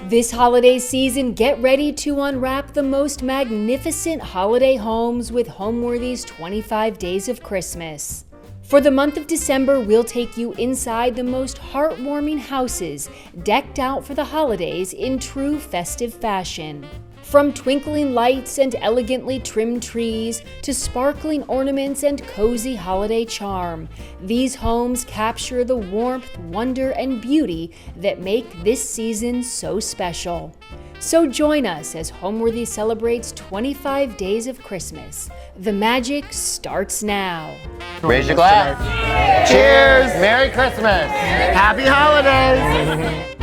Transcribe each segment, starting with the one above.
This holiday season, get ready to unwrap the most magnificent holiday homes with Homeworthy's 25 Days of Christmas. For the month of December, we'll take you inside the most heartwarming houses, decked out for the holidays in true festive fashion. From twinkling lights and elegantly trimmed trees to sparkling ornaments and cozy holiday charm, these homes capture the warmth, wonder, and beauty that make this season so special. So join us as Homeworthy celebrates 25 Days of Christmas. The magic starts now. Raise your glass. Cheers! Merry Christmas! Happy holidays!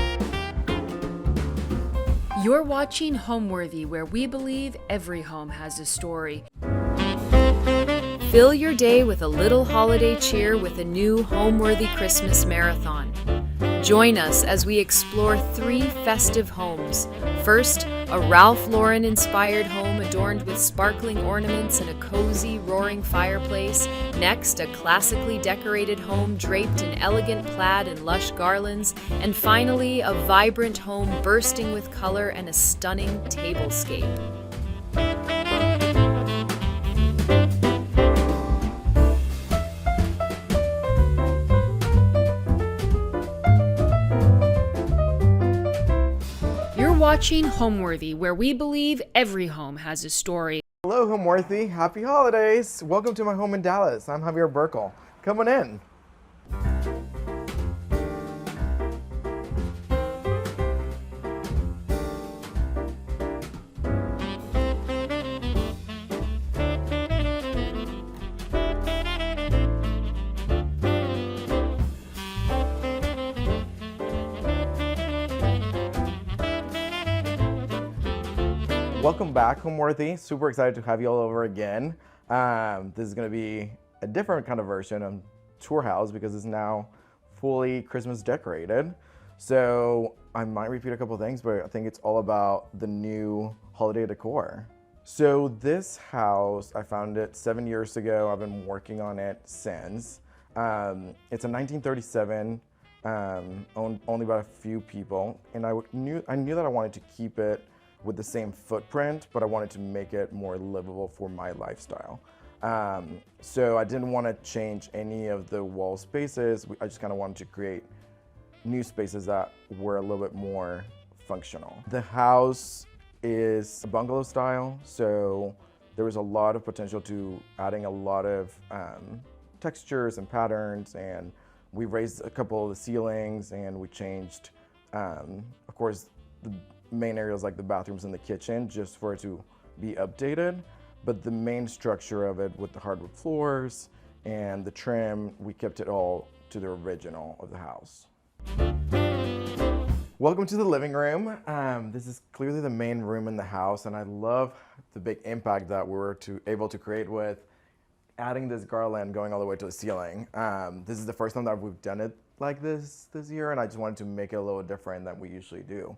You're watching Homeworthy, where we believe every home has a story. Fill your day with a little holiday cheer with a new Homeworthy Christmas marathon. Join us as we explore 3 festive homes. First, a Ralph Lauren-inspired home adorned with sparkling ornaments and a cozy, roaring fireplace. Next, a classically decorated home draped in elegant plaid and lush garlands. And finally, a vibrant home bursting with color and a stunning tablescape. Watching Homeworthy, where we believe every home has a story. Hello, Homeworthy. Happy holidays. Welcome to my home in Dallas. I'm Javier Burkle. Come on in. Welcome back, Homeworthy. Super excited to have you all over again. This is going to be a different kind of version of tour house because it's now fully Christmas decorated. So I might repeat a couple things, but I think it's all about the new holiday decor. So this house, I found it 7 years ago. I've been working on it since. It's a 1937, owned only by a few people, and I knew that I wanted to keep it with the same footprint, but I wanted to make it more livable for my lifestyle. So I didn't want to change any of the wall spaces. I just kind of wanted to create new spaces that were a little bit more functional. The house is a bungalow style, so there was a lot of potential to adding a lot of textures and patterns, and we raised a couple of the ceilings, and we changed, of course, the main areas like the bathrooms and the kitchen, just for it to be updated. But the main structure of it with the hardwood floors and the trim, we kept it all to the original of the house. Welcome to the living room. This is clearly the main room in the house, and I love the big impact that we were able to create with adding this garland going all the way to the ceiling. This is the first time that we've done it like this year, and I just wanted to make it a little different than we usually do.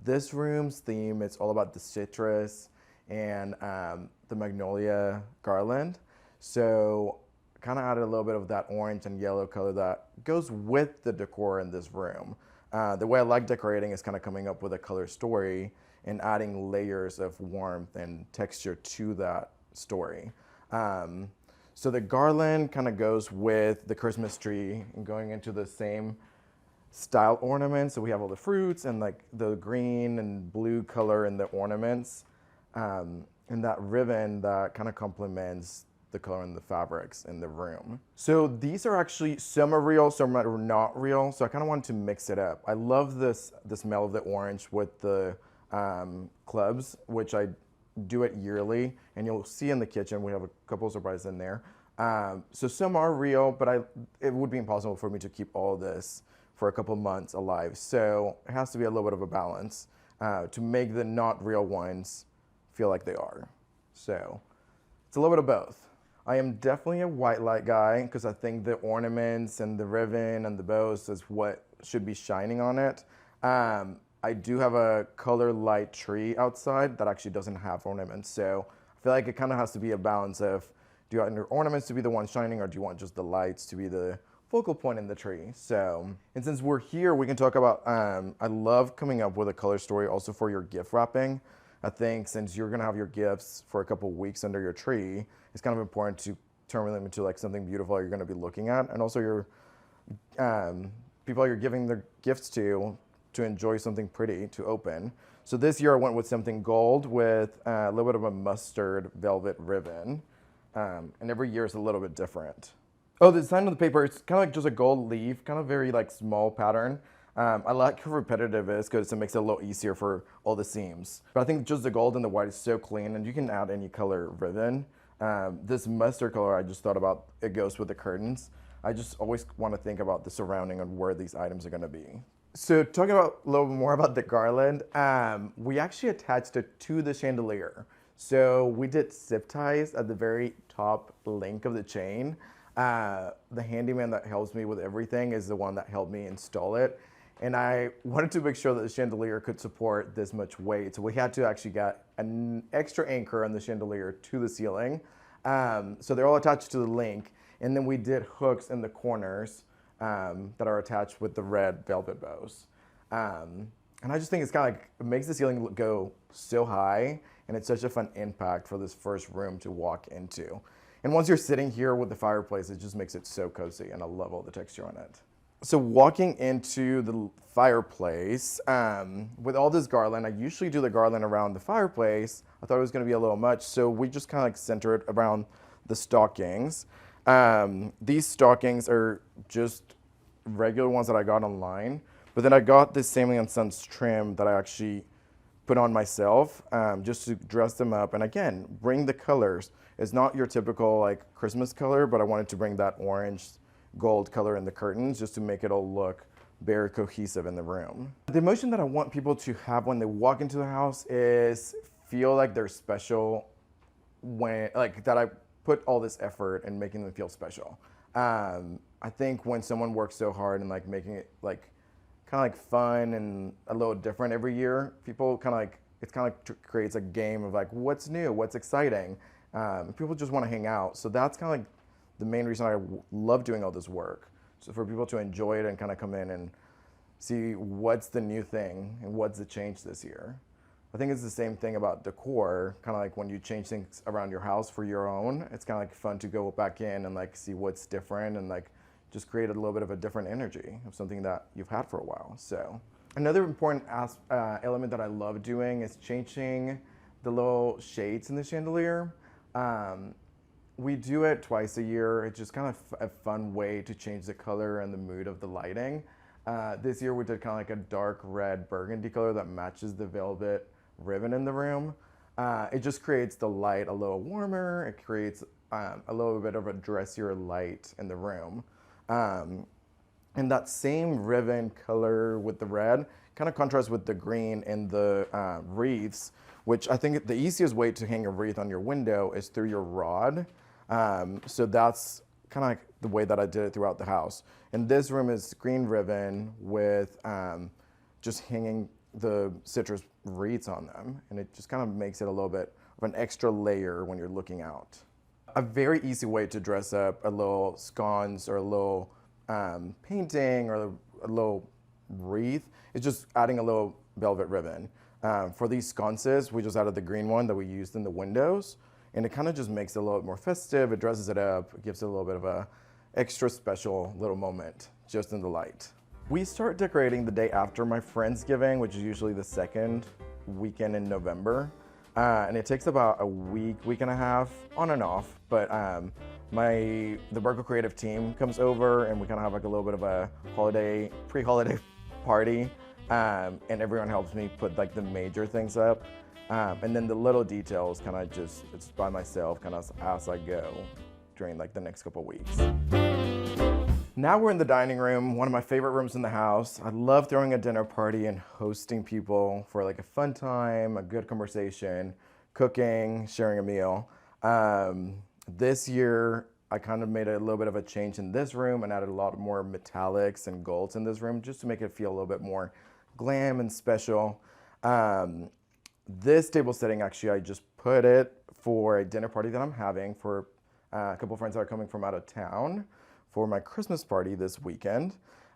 This room's theme, it's all about the citrus and the magnolia garland. So kind of added a little bit of that orange and yellow color that goes with the decor in this room. The way I like decorating is kind of coming up with a color story and adding layers of warmth and texture to that story. So the garland kind of goes with the Christmas tree and going into the same style ornaments. So we have all the fruits and like the green and blue color in the ornaments, and that ribbon that kind of complements the color in the fabrics in the room. So these are actually, some are real, some are not real. So I kind of wanted to mix it up. I love the smell of the orange with the clubs, which I do it yearly, and you'll see in the kitchen we have a couple of surprises in there. So some are real, but it would be impossible for me to keep all this for a couple months alive. So it has to be a little bit of a balance to make the not real ones feel like they are. So it's a little bit of both. I am definitely a white light guy because I think the ornaments and the ribbon and the bows is what should be shining on it. I do have a color light tree outside that actually doesn't have ornaments. So I feel like it kind of has to be a balance of, do you want your ornaments to be the ones shining, or do you want just the lights to be the focal point in the tree. So, and since we're here, we can talk about, I love coming up with a color story also for your gift wrapping. I think since you're gonna have your gifts for a couple weeks under your tree, it's kind of important to turn them into like something beautiful you're gonna be looking at. And also your people you're giving their gifts to enjoy something pretty to open. So this year I went with something gold with a little bit of a mustard velvet ribbon. And every year is a little bit different. Oh, the design of the paper, it's kind of like just a gold leaf, kind of very like small pattern. I like how repetitive it is because it makes it a little easier for all the seams. But I think just the gold and the white is so clean, and you can add any color ribbon. This mustard color, I just thought about, it goes with the curtains. I just always want to think about the surrounding and where these items are going to be. So talking about a little bit more about the garland, we actually attached it to the chandelier. So we did zip ties at the very top link of the chain. The handyman that helps me with everything is the one that helped me install it. And I wanted to make sure that the chandelier could support this much weight. So we had to actually get an extra anchor on the chandelier to the ceiling. So they're all attached to the link. And then we did hooks in the corners that are attached with the red velvet bows. And I just think it's kind of like, it makes the ceiling go so high, and it's such a fun impact for this first room to walk into. And once you're sitting here with the fireplace, it just makes it so cozy, and I love all the texture on it. So walking into the fireplace, with all this garland, I usually do the garland around the fireplace. I thought it was gonna be a little much, so we just kind of like center it around the stockings. These stockings are just regular ones that I got online, but then I got this Samuel & Sons trim that I actually put on myself, just to dress them up. And again, bring the colors. It's not your typical like Christmas color, but I wanted to bring that orange gold color in the curtains just to make it all look very cohesive in the room. The emotion that I want people to have when they walk into the house is feel like they're special, when like that I put all this effort in making them feel special. I think when someone works so hard and like making it like kind of like fun and a little different every year, people kind of like, it's kind of like creates a game of like what's new, what's exciting. People just want to hang out. So that's kind of like the main reason I love doing all this work. So for people to enjoy it and kind of come in and see what's the new thing and what's the change this year. I think it's the same thing about decor, kind of like when you change things around your house for your own, it's kind of like fun to go back in and like see what's different and like just create a little bit of a different energy of something that you've had for a while. So another important element that I love doing is changing the little shades in the chandelier. We do it twice a year. It's just kind of a fun way to change the color and the mood of the lighting. This year we did kind of like a dark red burgundy color that matches the velvet ribbon in the room. It just creates the light a little warmer. It creates a little bit of a dressier light in the room. And that same ribbon color with the red kind of contrasts with the green in the wreaths, which I think the easiest way to hang a wreath on your window is through your rod. So that's kind of like the way that I did it throughout the house. And this room is green ribbon with just hanging the citrus wreaths on them. And it just kind of makes it a little bit of an extra layer when you're looking out. A very easy way to dress up a little scones or a little painting or a little wreath is just adding a little velvet ribbon. For these sconces, we just added the green one that we used in the windows. And it kind of just makes it a little bit more festive. It dresses it up. It gives it a little bit of a extra special little moment just in the light. We start decorating the day after my Friendsgiving, which is usually the second weekend in November. And it takes about a week and a half, on and off. But the Burkle creative team comes over and we kind of have like a little bit of a pre-holiday party. And everyone helps me put like the major things up. And then the little details kind of just, it's by myself kind of as I go during like the next couple weeks. Now we're in the dining room, one of my favorite rooms in the house. I love throwing a dinner party and hosting people for like a fun time, a good conversation, cooking, sharing a meal. This year, I kind of made a little bit of a change in this room and added a lot more metallics and golds in this room just to make it feel a little bit more glam and special. This table setting, actually, I just put it for a dinner party that I'm having for a couple friends that are coming from out of town for my Christmas party this weekend.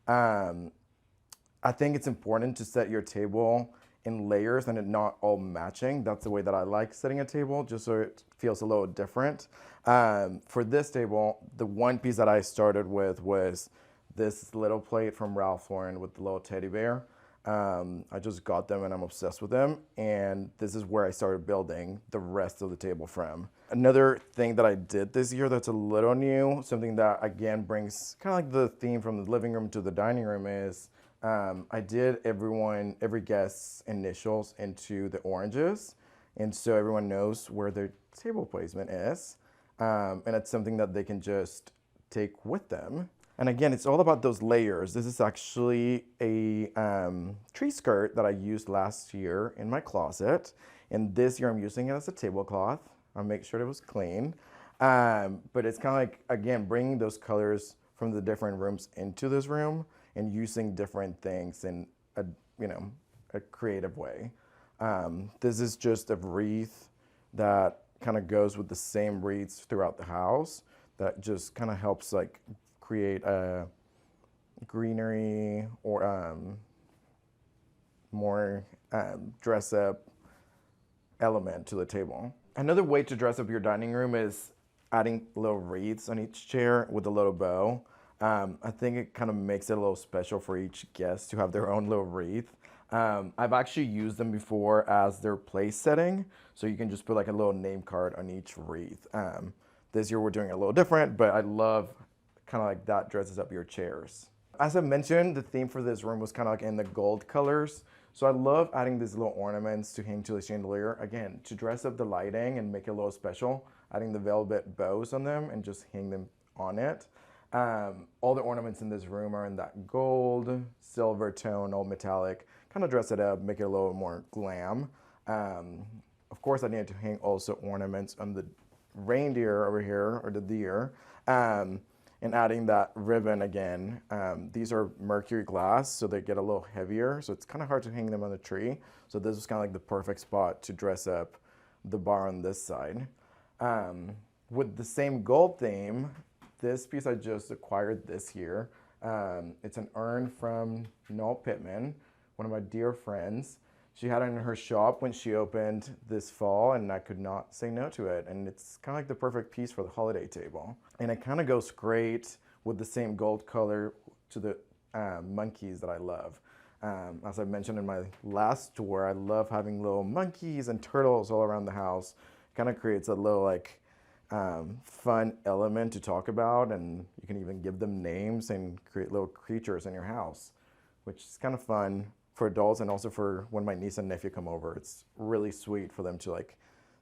I think it's important to set your table in layers and it not all matching. That's the way that I like setting a table, just so it feels a little different. For this table, the one piece that I started with was this little plate from Ralph Lauren with the little teddy bear. I just got them and I'm obsessed with them. And this is where I started building the rest of the table from. Another thing that I did this year that's a little new, something that again brings kind of like the theme from the living room to the dining room is I did every guest's initials into the oranges. And so everyone knows where their table placement is. And it's something that they can just take with them. And again, it's all about those layers. This is actually a tree skirt that I used last year in my closet. And this year I'm using it as a tablecloth. I'll make sure it was clean. But it's kind of like, again, bringing those colors from the different rooms into this room and using different things in a creative way. This is just a wreath that kind of goes with the same wreaths throughout the house that just kind of helps like create a greenery or more dress up element to the table. Another way to dress up your dining room is adding little wreaths on each chair with a little bow. I think it kind of makes it a little special for each guest to have their own little wreath. I've actually used them before as their place setting, so you can just put like a little name card on each wreath. This year we're doing it a little different, but I love kind of like that dresses up your chairs. As I mentioned, the theme for this room was kind of like in the gold colors. So I love adding these little ornaments to hang to the chandelier. Again, to dress up the lighting and make it a little special, adding the velvet bows on them and just hang them on it. All the ornaments in this room are in that gold, silver tone, all metallic. Kind of dress it up, make it a little more glam. Of course, I needed to hang also ornaments on the reindeer over here, or the deer. And adding that ribbon again. These are mercury glass, so they get a little heavier, so it's kind of hard to hang them on the tree. So this is kind of like the perfect spot to dress up the bar on this side. With the same gold theme, this piece I just acquired this year. It's an urn from Noel Pittman, one of my dear friends. She had it in her shop when she opened this fall, and I could not say no to it. And it's kind of like the perfect piece for the holiday table. And it kind of goes great with the same gold color to the monkeys that I love. As I mentioned in my last tour, I love having little monkeys and turtles all around the house. It kind of creates a little like fun element to talk about, and you can even give them names and create little creatures in your house, which is kind of fun for adults and also for when my niece and nephew come over. It's really sweet for them to like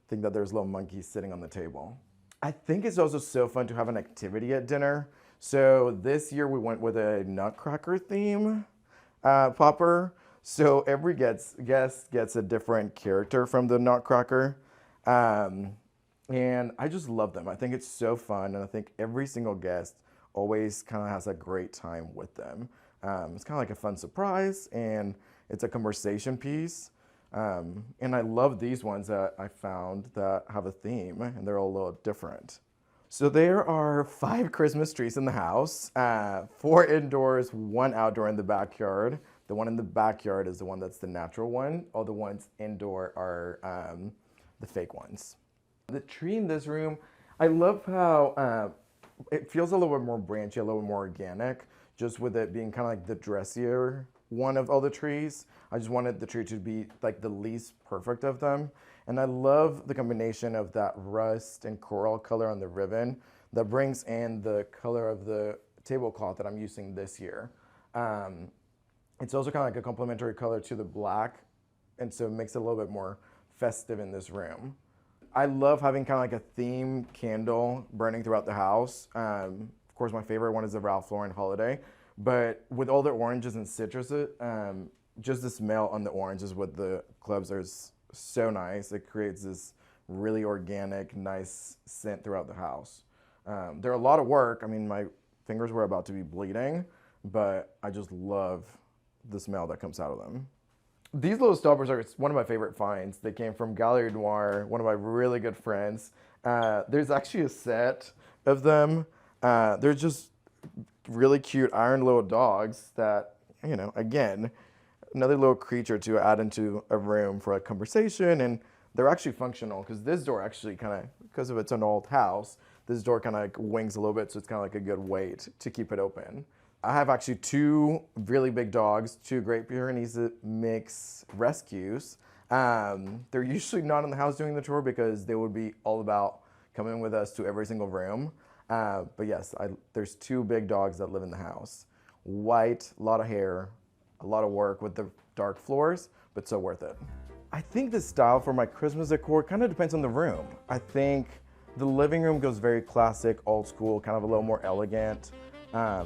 think that there's little monkeys sitting on the table. I think it's also so fun to have an activity at dinner. So this year we went with a nutcracker theme popper. So every guest gets a different character from the nutcracker. And I just love them. I think it's so fun, and I think every single guest always kind of has a great time with them. It's kind of like a fun surprise, and it's a conversation piece. And I love these ones that I found that have a theme, and they're all a little different. So there are 5 Christmas trees in the house, 4 indoors, 1 outdoor in the backyard. The one in the backyard is the one that's the natural one. All the ones indoor are the fake ones. The tree in this room, I love how it feels a little bit more branchy, a little bit more organic, just with it being kind of like the dressier one of all the trees. I just wanted the tree to be like the least perfect of them. And I love the combination of that rust and coral color on the ribbon that brings in the color of the tablecloth that I'm using this year. It's also kind of like a complementary color to the black, and so it makes it a little bit more festive in this room. I love having kind of like a theme candle burning throughout the house. Of course, my favorite one is the Ralph Lauren holiday, but with all the oranges and citruses, just the smell on the oranges with the cloves is so nice. It creates this really organic, nice scent throughout the house. They're a lot of work. I mean, my fingers were about to be bleeding, but I just love the smell that comes out of them. These little stoppers are one of my favorite finds. They came from Gallery Noir, one of my really good friends. There's actually a set of them. They're just really cute iron little dogs that, again, another little creature to add into a room for a conversation. And they're actually functional because this door actually because of it's an old house, this door kind of like wings a little bit. So it's kind of like a good weight to keep it open. I have actually two really big dogs, two Great Pyrenees mix rescues. They're usually not in the house doing the tour because they would be all about coming with us to every single room. But yes, there's two big dogs that live in the house. White, a lot of hair, a lot of work with the dark floors, but so worth it. I think the style for my Christmas decor kind of depends on the room. I think the living room goes very classic, old school, kind of a little more elegant.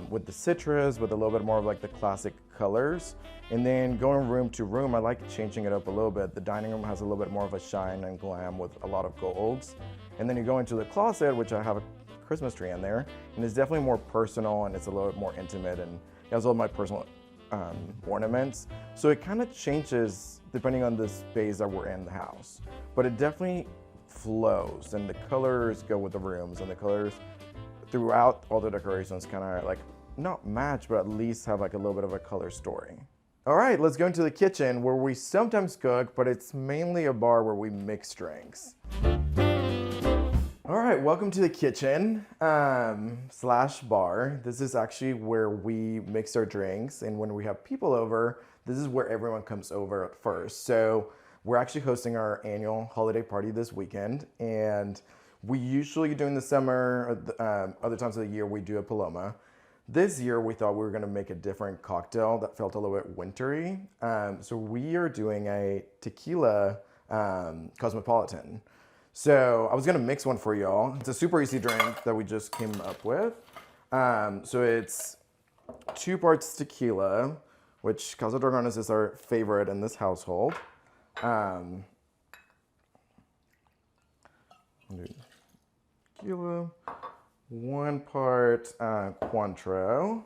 With the citrus, with a little bit more of like the classic colors. And then going room to room, I like changing it up a little bit. The dining room has a little bit more of a shine and glam with a lot of golds. And then you go into the closet, which I have a Christmas tree in there, and it's definitely more personal and it's a little bit more intimate, and it has all my personal ornaments. So it kind of changes depending on the space that we're in the house. But it definitely flows, and the colors go with the rooms, and the colors throughout all the decorations kind of like not match, but at least have like a little bit of a color story. All right, let's go into the kitchen where we sometimes cook, but it's mainly a bar where we mix drinks. All right, welcome to the kitchen slash bar. This is actually where we mix our drinks, and when we have people over, this is where everyone comes over at first. So we're actually hosting our annual holiday party this weekend, and we usually, during the summer, other times of the year, we do a Paloma. This year, we thought we were gonna make a different cocktail that felt a little bit wintry. So we are doing a tequila cosmopolitan. So I was gonna mix one for y'all. It's a super easy drink that we just came up with. So it's 2 parts tequila, which Casa Dorned is our favorite in this household. Tequila, 1 part Cointreau,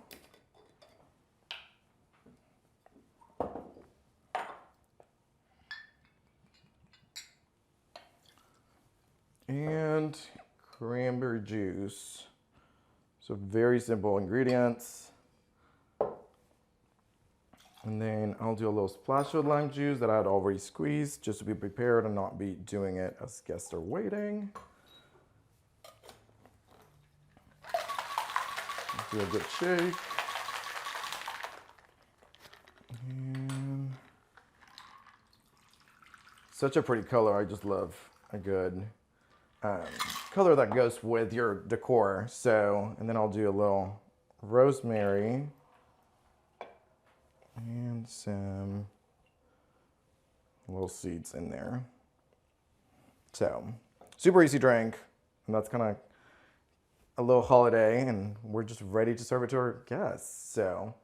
and cranberry juice. So very simple ingredients. And then I'll do a little splash of lime juice that I had already squeezed just to be prepared and not be doing it as guests are waiting. Do a good shake. And such a pretty color. I just love a good color that goes with your decor. So, and then I'll do a little rosemary and some little seeds in there. So, super easy drink, and that's kind of a little holiday, and we're just ready to serve it to our guests. So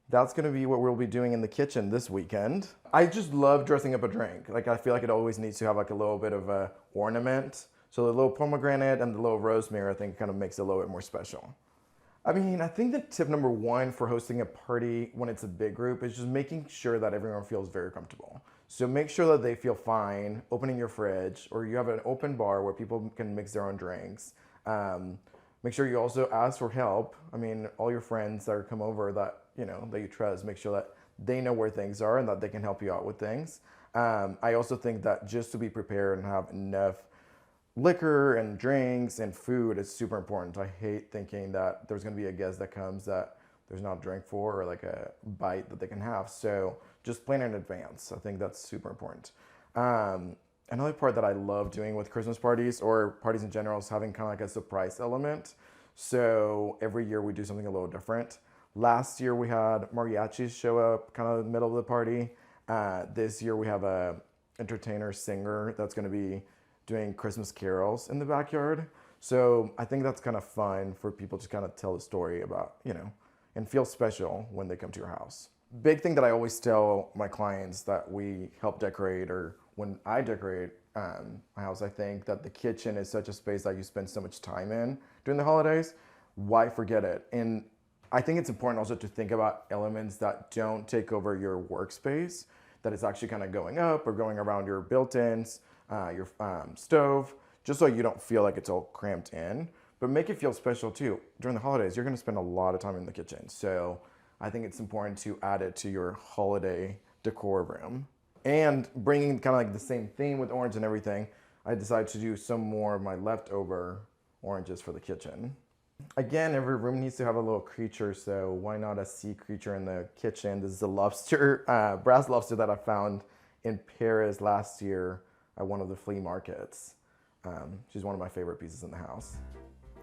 that's gonna be what we'll be doing in the kitchen this weekend. I just love dressing up a drink. Like, I feel like it always needs to have like a little bit of a ornament. So the little pomegranate and the little rosemary, I think, kind of makes it a little bit more special. I mean, I think that tip number 1 for hosting a party when it's a big group is just making sure that everyone feels very comfortable. So make sure that they feel fine opening your fridge, or you have an open bar where people can mix their own drinks. Make sure you also ask for help. I mean, all your friends that come over that you trust, make sure that they know where things are and that they can help you out with things. I also think that just to be prepared and have enough liquor and drinks and food is super important. I hate thinking that there's gonna be a guest that comes that there's not a drink for or like a bite that they can have. So just plan in advance. I think that's super important. Another part that I love doing with Christmas parties or parties in general is having kind of like a surprise element. So every year we do something a little different. Last year we had mariachis show up kind of in the middle of the party. This year we have a entertainer singer that's gonna be doing Christmas carols in the backyard. So I think that's kind of fun for people to kind of tell a story about, and feel special when they come to your house. Big thing that I always tell my clients that we help decorate, or when I decorate my house, I think that the kitchen is such a space that you spend so much time in during the holidays. Why forget it? And I think it's important also to think about elements that don't take over your workspace, that it's actually kind of going up or going around your built-ins, your stove, just so you don't feel like it's all cramped in. but make it feel special too. During the holidays, you're gonna spend a lot of time in the kitchen. So I think it's important to add it to your holiday decor room. And bringing kind of like the same theme with orange and everything, I decided to do some more of my leftover oranges for the kitchen. Again, every room needs to have a little creature, so why not a sea creature in the kitchen? This is a lobster, brass lobster that I found in Paris last year at one of the flea markets. She's one of my favorite pieces in the house.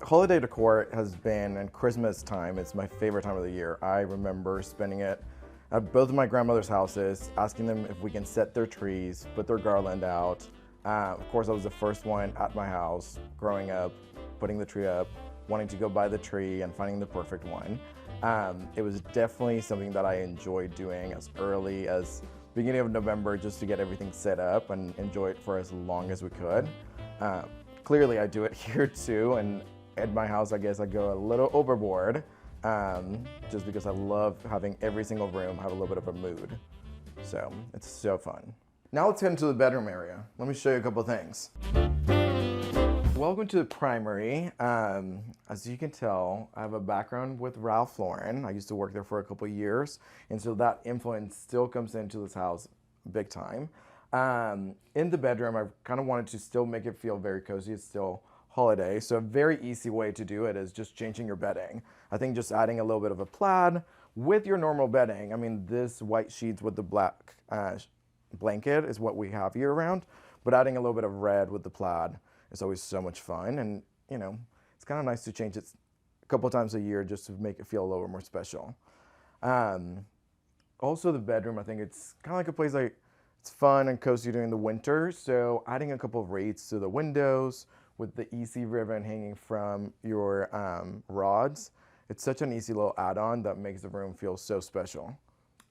Holiday decor has been, and Christmas time, it's my favorite time of the year. I remember spending it at both of my grandmother's houses, asking them if we can set their trees, put their garland out. Of course, I was the first one at my house growing up, putting the tree up, wanting to go buy the tree and finding the perfect one. It was definitely something that I enjoyed doing as early as beginning of November, just to get everything set up and enjoy it for as long as we could. Clearly I do it here too, and at my house I guess I go a little overboard, just because I love having every single room have a little bit of a mood. So it's so fun. Now let's head into the bedroom area. Let me show you a couple things. Welcome to the primary. As you can tell, I have a background with Ralph Lauren. I used to work there for a couple years, and so that influence still comes into this house big time. In the bedroom, I kind of wanted to still make it feel very cozy. It's still holiday, so a very easy way to do it is just changing your bedding. I think just adding a little bit of a plaid with your normal bedding. I mean, this white sheets with the black blanket is what we have year round, but adding a little bit of red with the plaid is always so much fun, and you know, it's kind of nice to change it a couple times a year just to make it feel a little more special. Also the bedroom, I think it's kind of like a place like it's fun and cozy during the winter, so adding a couple of wreaths to the windows with the easy ribbon hanging from your rods. It's such an easy little add-on that makes the room feel so special.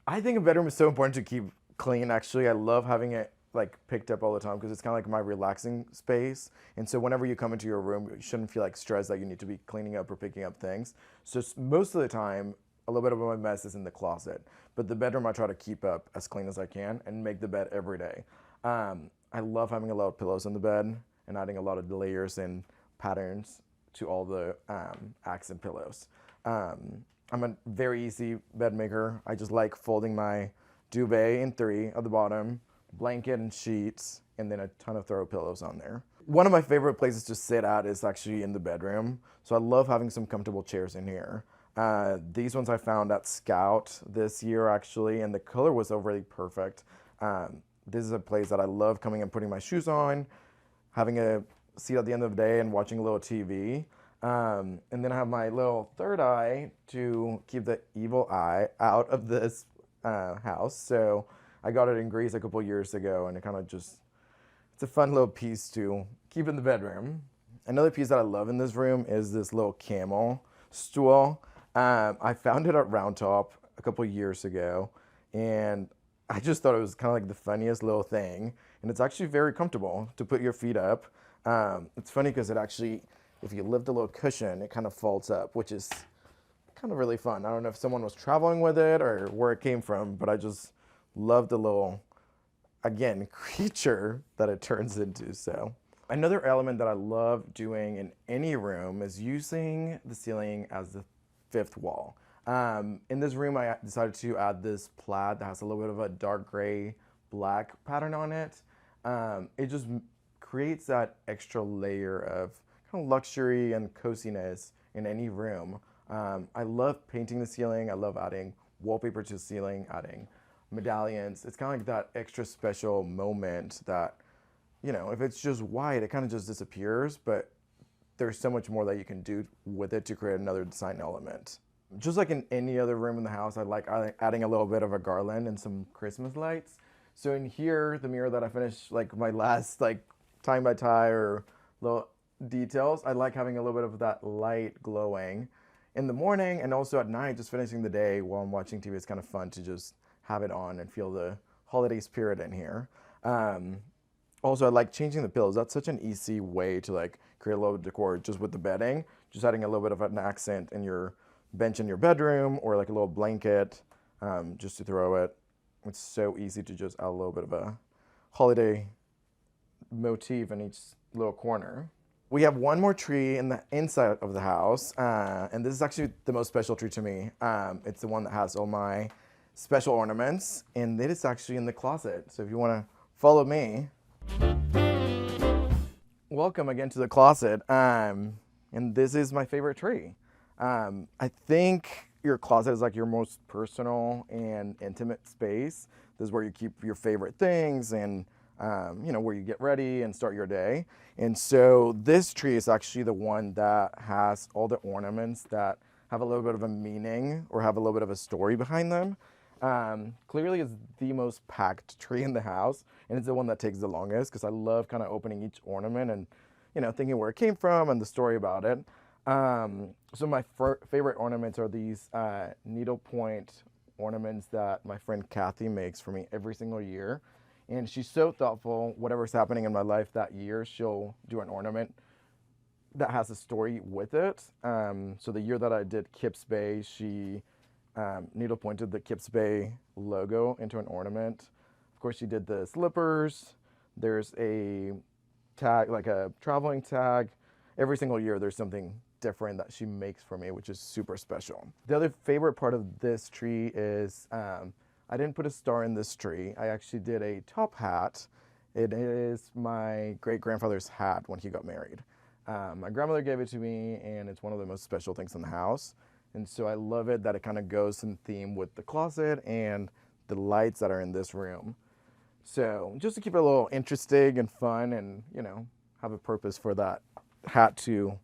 I think a bedroom is so important to keep clean, actually. I love having it like picked up all the time because it's kind of like my relaxing space. And so whenever you come into your room, you shouldn't feel like stressed that you need to be cleaning up or picking up things. So most of the time, a little bit of my mess is in the closet, but the bedroom I try to keep up as clean as I can and make the bed every day. I love having a lot of pillows in the bed and adding a lot of layers and patterns to all the accent pillows. I'm a very easy bed maker. I just like folding my duvet in 3 at the bottom, blanket and sheets, and then a ton of throw pillows on there. One of my favorite places to sit at is actually in the bedroom. So I love having some comfortable chairs in here. These ones I found at Scout this year actually, and the color was already perfect. This is a place that I love coming and putting my shoes on, having a seat at the end of the day and watching a little TV. And then I have my little third eye to keep the evil eye out of this house. So I got it in Greece a couple years ago, and it kind of just, it's a fun little piece to keep in the bedroom. Another piece that I love in this room is this little camel stool. I found it at Round Top a couple years ago, and I just thought it was kind of like the funniest little thing, and it's actually very comfortable to put your feet up. It's funny because it actually, if you lift a little cushion, it kind of folds up, which is kind of really fun. I don't know if someone was traveling with it or where it came from, but I just love the little, again, creature that it turns into. So another element that I love doing in any room is using the ceiling as the 5th wall. In this room, I decided to add this plaid that has a little bit of a dark gray black pattern on it. It just creates that extra layer of kind of luxury and coziness in any room. I love painting the ceiling. I love adding wallpaper to the ceiling, adding medallions. It's kind of like that extra special moment that, you know, if it's just white, it kind of just disappears, but there's so much more that you can do with it to create another design element. Just like in any other room in the house, I like adding a little bit of a garland and some Christmas lights. So in here, the mirror that I finished, like my last like tie by tie or little details, I like having a little bit of that light glowing in the morning, and also at night, just finishing the day while I'm watching TV. It's kind of fun to just have it on and feel the holiday spirit in here. Also, I like changing the pillows. That's such an easy way to like create a little decor just with the bedding, just adding a little bit of an accent in your bench in your bedroom, or like a little blanket just to throw it. It's so easy to just add a little bit of a holiday motif in each little corner. We have one more tree in the inside of the house, and this is actually the most special tree to me. It's the one that has all my special ornaments, and it is actually in the closet. So if you want to follow me, welcome again to the closet. And this is my favorite tree. I think your closet is like your most personal and intimate space. This is where you keep your favorite things and where you get ready and start your day. And so this tree is actually the one that has all the ornaments that have a little bit of a meaning or have a little bit of a story behind them. Clearly it's the most packed tree in the house, and it's the one that takes the longest because I love kind of opening each ornament and thinking where it came from and the story about it. So my favorite ornaments are these needlepoint ornaments that my friend Kathy makes for me every single year. And she's so thoughtful. Whatever's happening in my life that year, she'll do an ornament that has a story with it. So the year that I did Kips Bay, she needle pointed the Kips Bay logo into an ornament. Of course, she did the slippers. There's a tag, like a traveling tag. Every single year, there's something different that she makes for me, which is super special. The other favorite part of this tree is I didn't put a star in this tree. I actually did a top hat. It is my great-grandfather's hat when he got married. My grandmother gave it to me, and it's one of the most special things in the house. And so I love it that it kind of goes in theme with the closet and the lights that are in this room. So just to keep it a little interesting and fun and, have a purpose for that hat to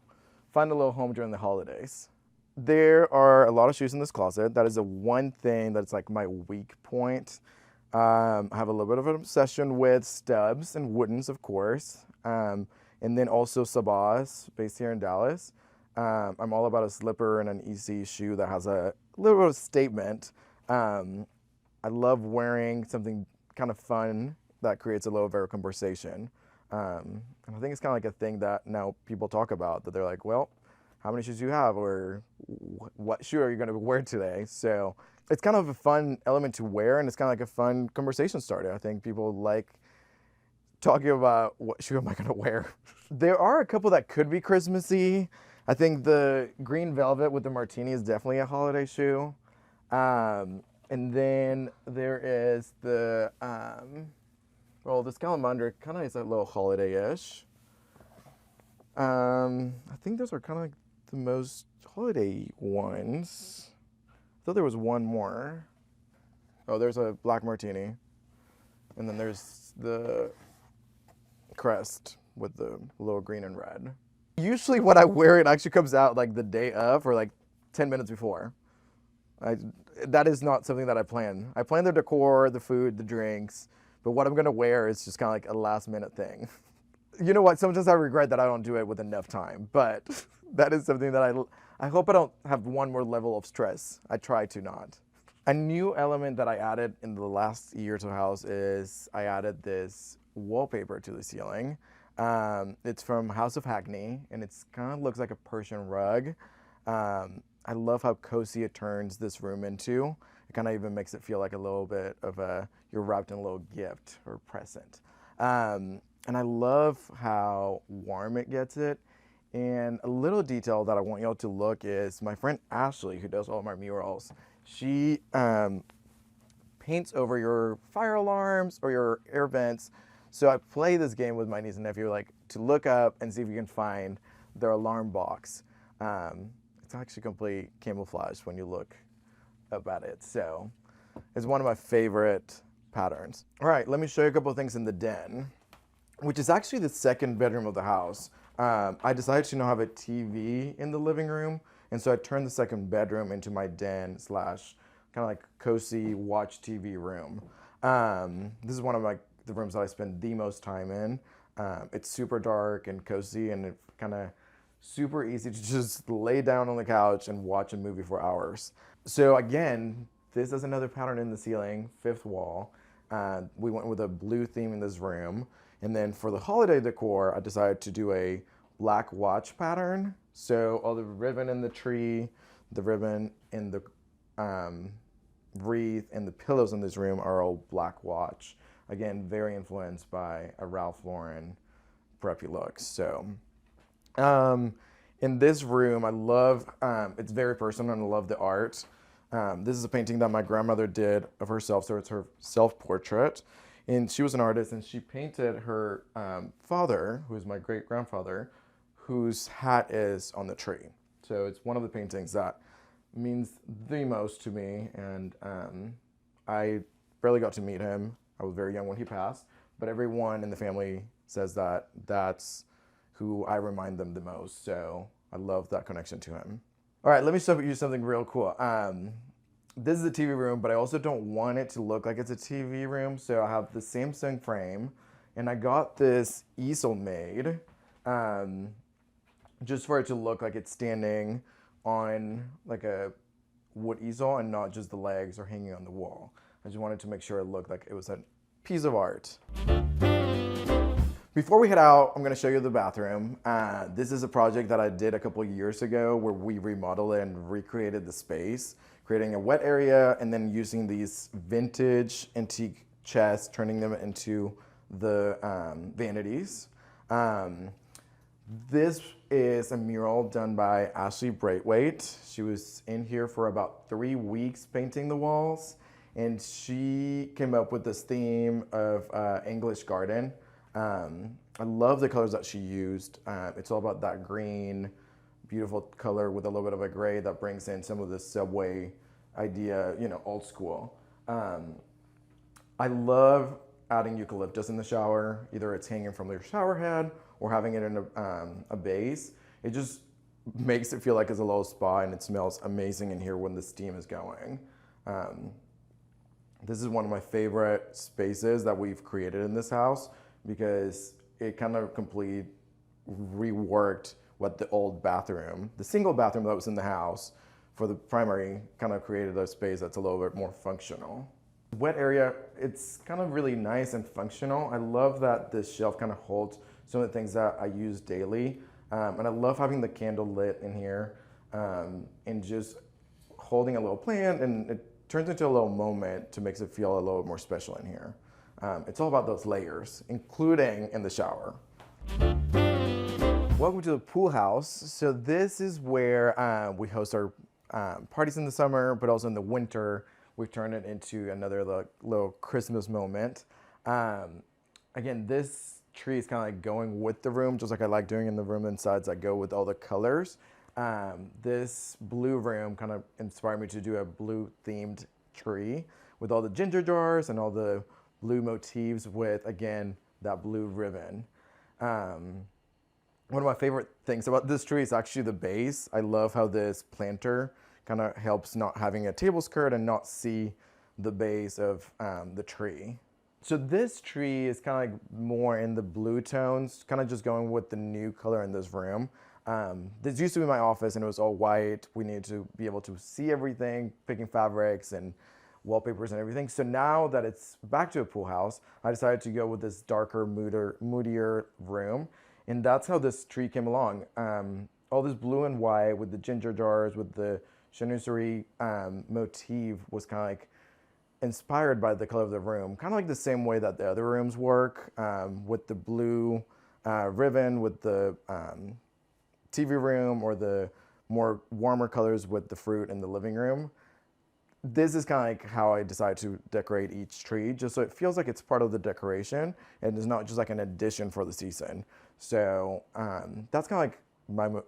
find a little home during the holidays. There are a lot of shoes in this closet. That is the one thing that's like my weak point. I have a little bit of an obsession with stubs and woodens, of course. And then also Sabahs, based here in Dallas. I'm all about a slipper and an easy shoe that has a little bit of statement. I love wearing something kind of fun that creates a little bit of conversation. And I think it's kind of like a thing that now people talk about, that they're like, well, how many shoes do you have, or what shoe are you going to wear today? So it's kind of a fun element to wear, and it's kind of like a fun conversation starter. I think people like talking about what shoe am I going to wear. There are a couple that could be Christmassy. I think the green velvet with the martini is definitely a holiday shoe. And then there is the, the salamander kind of is a little holiday-ish. I think those are kind of like the most holiday ones. I thought there was one more. Oh, there's a black martini. And then there's the crest with the little green and red. Usually when I wear it actually comes out like the day of or like 10 minutes before. That is not something that I plan. I plan the decor, the food, the drinks, but what I'm gonna wear is just kind of like a last minute thing. You know what, sometimes I regret that I don't do it with enough time, but that is something that I hope I don't have one more level of stress. I try to not. A new element that I added in the last year to the house is I added this wallpaper to the ceiling. It's from House of Hackney, and it's kind of looks like a Persian rug. I love how cozy it turns this room into. It kind of even makes it feel like a little bit of you're wrapped in a little gift or present. And I love how warm it gets it. And a little detail that I want y'all to look is my friend Ashley, who does all of my murals. She paints over your fire alarms or your air vents. So I play this game with my niece and nephew, like to look up and see if you can find their alarm box. It's actually complete camouflage when you look up at it. So it's one of my favorite patterns. All right, let me show you a couple of things in the den, which is actually the second bedroom of the house. I decided to now have a TV in the living room, and so I turned the second bedroom into my den / kind of like cozy watch TV room. This is one of the rooms that I spend the most time in. It's super dark and cozy, and it's kind of super easy to just lay down on the couch and watch a movie for hours. So again, this is another pattern in the ceiling, fifth wall. We went with a blue theme in this room. And then for the holiday decor, I decided to do a black watch pattern. So all the ribbon in the tree, the ribbon in the wreath, and the pillows in this room are all black watch. Again, very influenced by a Ralph Lauren preppy look. So Um, in this room, I love, it's very personal and I love the art. This is a painting that my grandmother did of herself, so it's her self-portrait. And she was an artist and she painted her father, who is my great-grandfather, whose hat is on the tree. So it's one of the paintings that means the most to me. And I barely got to meet him. I was very young when he passed, but everyone in the family says that that's who I remind them the most. So I love that connection to him. All right, let me show you something real cool. This is a TV room, but I also don't want it to look like it's a TV room. So I have the Samsung frame, and I got this easel made just for it to look like it's standing on like a wood easel and not just the legs or hanging on the wall. I just wanted to make sure it looked like it was a piece of art. Before we head out, I'm going to show you the bathroom. This is a project that I did a couple years ago where we remodeled it and recreated the space, creating a wet area and then using these vintage antique chests, turning them into the vanities. This is a mural done by Ashley Braithwaite. She was in here for about 3 weeks painting the walls, and she came up with this theme of English garden. I love the colors that she used. It's all about that green, beautiful color with a little bit of a gray that brings in some of the subway idea, you know, old school. I love adding eucalyptus in the shower. Either it's hanging from your shower head or having it in a base. It just makes it feel like it's a little spa, and it smells amazing in here when the steam is going. This is one of my favorite spaces that we've created in this house because it kind of completely reworked what the old bathroom, the single bathroom that was in the house for the primary, kind of created a space that's a little bit more functional. Wet area, it's kind of really nice and functional. I love that this shelf kind of holds some of the things that I use daily. And I love having the candle lit in here and just holding a little plant, and it turns into a little moment to make it feel a little more special in here. It's all about those layers, including in the shower. Welcome to the pool house. So this is where we host our parties in the summer, but also in the winter, we've turned it into another little Christmas moment. Again, this tree is kind of like going with the room, just like I like doing in the room inside, I go with all the colors. This blue room kind of inspired me to do a blue themed tree with all the ginger jars and all the blue motifs with, again, that blue ribbon. One of my favorite things about this tree is actually the base. I love how this planter kind of helps not having a table skirt and not see the base of the tree. So this tree is kind of like more in the blue tones, kind of just going with the new color in this room. This used to be my office and it was all white. We needed to be able to see everything, picking fabrics and wallpapers and everything. So now that it's back to a pool house, I decided to go with this darker, moodier room. And that's how this tree came along. All this blue and white with the ginger jars, with the chinoiserie motif was kind of like inspired by the color of the room, kind of like the same way that the other rooms work, with the blue ribbon, with the TV room, or the more warmer colors with the fruit in the living room. This is kind of like how I decided to decorate each tree, just so it feels like it's part of the decoration and it's not just like an addition for the season. So that's kind of like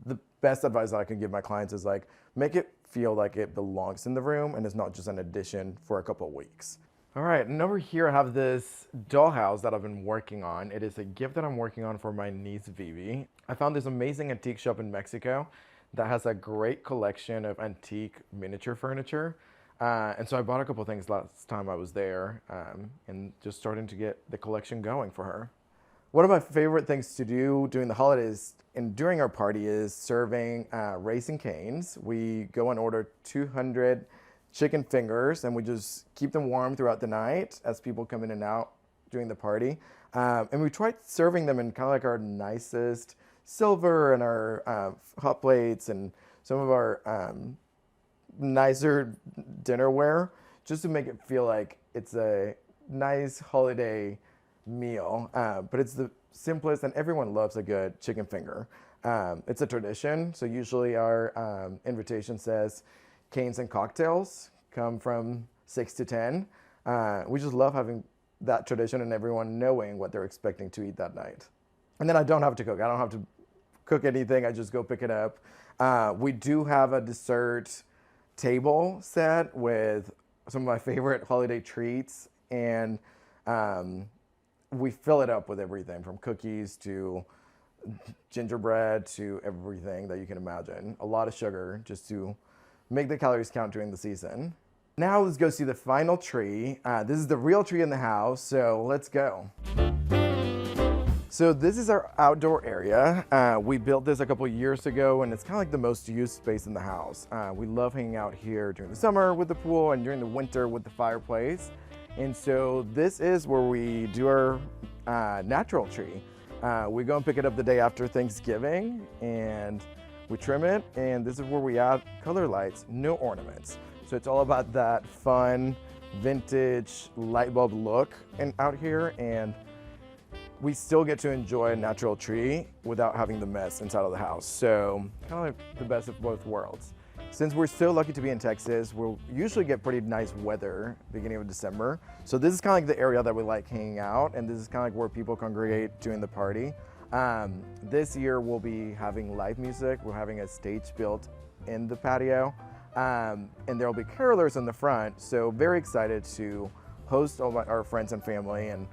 the best advice that I can give my clients is like, make it feel like it belongs in the room and it's not just an addition for a couple of weeks. All right, and over here I have this dollhouse that I've been working on. It is a gift that I'm working on for my niece Vivi. I found this amazing antique shop in Mexico that has a great collection of antique miniature furniture. And so I bought a couple things last time I was there, and just starting to get the collection going for her. One of my favorite things to do during the holidays and during our party is serving Raising Cane's. We go and order 200 chicken fingers and we just keep them warm throughout the night as people come in and out during the party. And we tried serving them in kind of like our nicest silver and our hot plates and some of our nicer dinnerware, just to make it feel like it's a nice holiday meal. But it's the simplest, and everyone loves a good chicken finger. It's a tradition, so usually our invitation says canes and cocktails come from 6 to 10. We just love having that tradition and everyone knowing what they're expecting to eat that night. And then I don't have to cook. I don't have to cook anything. I just go pick it up. We do have a dessert table set with some of my favorite holiday treats, and we fill it up with everything from cookies to gingerbread to everything that you can imagine. A lot of sugar just to make the calories count during the season. Now let's go see the final tree. This is the real tree in the house, so let's go. So this is our outdoor area. We built this a couple years ago, and it's kind of like the most used space in the house. We love hanging out here during the summer with the pool and during the winter with the fireplace. And so this is where we do our natural tree. We go and pick it up the day after Thanksgiving, and we trim it, and this is where we add color lights, no ornaments. So it's all about that fun, vintage light bulb look out here, and we still get to enjoy a natural tree without having the mess inside of the house. So kind of like the best of both worlds. Since we're so lucky to be in Texas, we'll usually get pretty nice weather beginning of December. So this is kind of like the area that we like hanging out, and this is kind of like where people congregate during the party. This year we'll be having live music. We're having a stage built in the patio, and there'll be carolers in the front. So very excited to host all our friends and family and